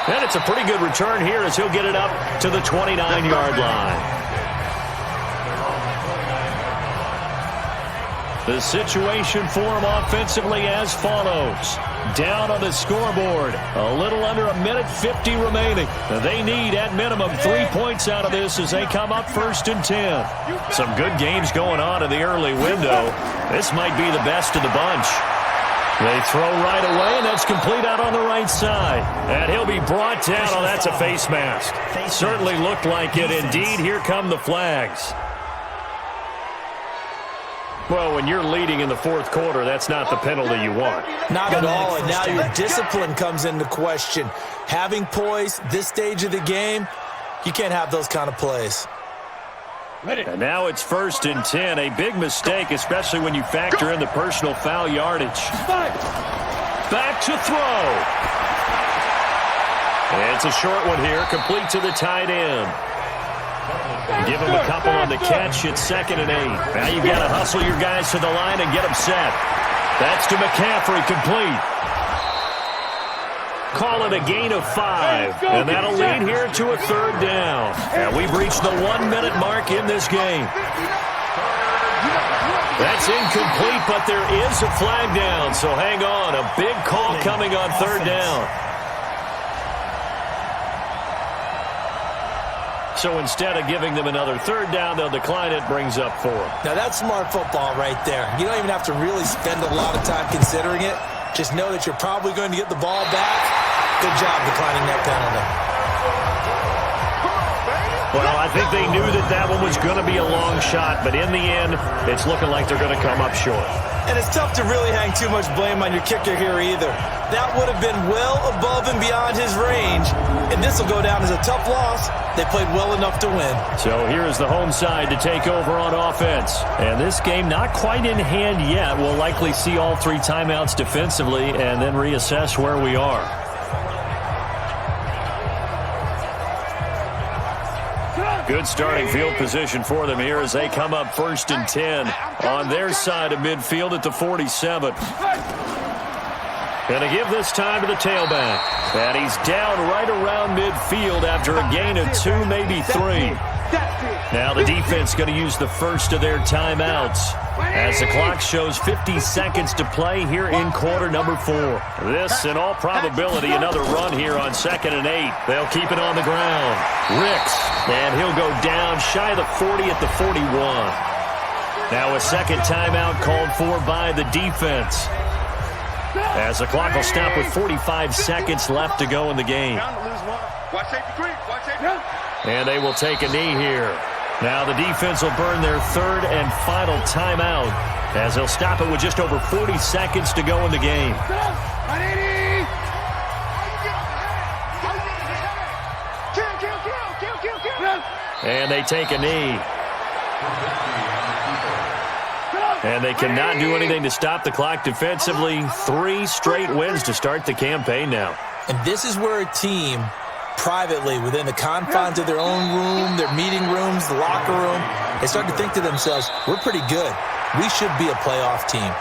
And it's a pretty good return here as he'll get it up to the 29-yard line. The situation for them offensively as follows. Down on the scoreboard, a little under 1:50 remaining. They need, at minimum, 3 points out of this as they come up 1st and 10. Some good games going on in the early window. This might be the best of the bunch. They throw right away, and that's complete out on the right side. And he'll be brought down. Oh, that's a face mask. Certainly looked like it. Indeed, here come the flags. Well, when you're leading in the fourth quarter, that's not the penalty you want. Not at all, and now your discipline comes into question. Having poise this stage of the game, you can't have those kind of plays. And now it's 1st and 10. A big mistake, especially when you factor in the personal foul yardage. Back to throw. And it's a short one here, complete to the tight end. Give him a couple on the catch. It's 2nd and 8. Now you've got to hustle your guys to the line and get them set. That's to McCaffrey, complete. Call it a gain of 5. And that'll lead here to a 3rd down. And we've reached the 1-minute mark in this game. That's incomplete, but there is a flag down. So hang on. A big call coming on 3rd down. So instead of giving them another 3rd down, they'll decline it, brings up 4. Now that's smart football right there. You don't even have to really spend a lot of time considering it. Just know that you're probably going to get the ball back. Good job declining that penalty. Well, I think they knew that one was going to be a long shot, but in the end, it's looking like they're going to come up short. And it's tough to really hang too much blame on your kicker here either. That would have been well above and beyond his range, and this will go down as a tough loss. They played well enough to win. So here is the home side to take over on offense. And this game not quite in hand yet. We'll likely see all 3 timeouts defensively and then reassess where we are. Good starting field position for them here as they come up 1st and 10 on their side of midfield at the 47. Going to give this time to the tailback. And he's down right around midfield after a gain of 2, maybe 3. Now the defense going to use the first of their timeouts as the clock shows 50 seconds to play here in quarter number 4. This, in all probability, another run here on 2nd and 8. They'll keep it on the ground. Ricks, and he'll go down shy of the 40 at the 41. Now a second timeout called for by the defense, as the clock will stop with 45 seconds left to go in the game. And they will take a knee here. Now the defense will burn their 3rd and final timeout as they'll stop it with just over 40 seconds to go in the game. And they take a knee. And they cannot do anything to stop the clock defensively. 3 straight wins to start the campaign now. And this is where a team, privately, within the confines of their own room, their meeting rooms, the locker room, they start to think to themselves, we're pretty good. We should be a playoff team.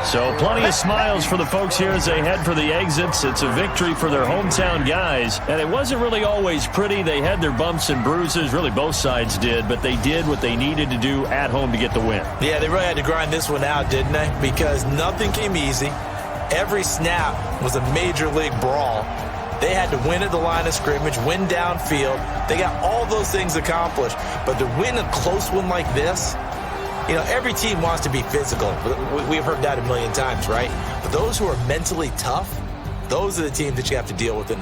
So plenty of smiles for the folks here as they head for the exits. It's a victory for their hometown guys. And it wasn't really always pretty. They had their bumps and bruises. Really, both sides did. But they did what they needed to do at home to get the win. Yeah, they really had to grind this one out, didn't they? Because nothing came easy. Every snap was a major league brawl. They had to win at the line of scrimmage, win downfield. They got all those things accomplished. But to win a close one like this, you know, every team wants to be physical. We've heard that a million times, right? But those who are mentally tough, those are the teams that you have to deal with in the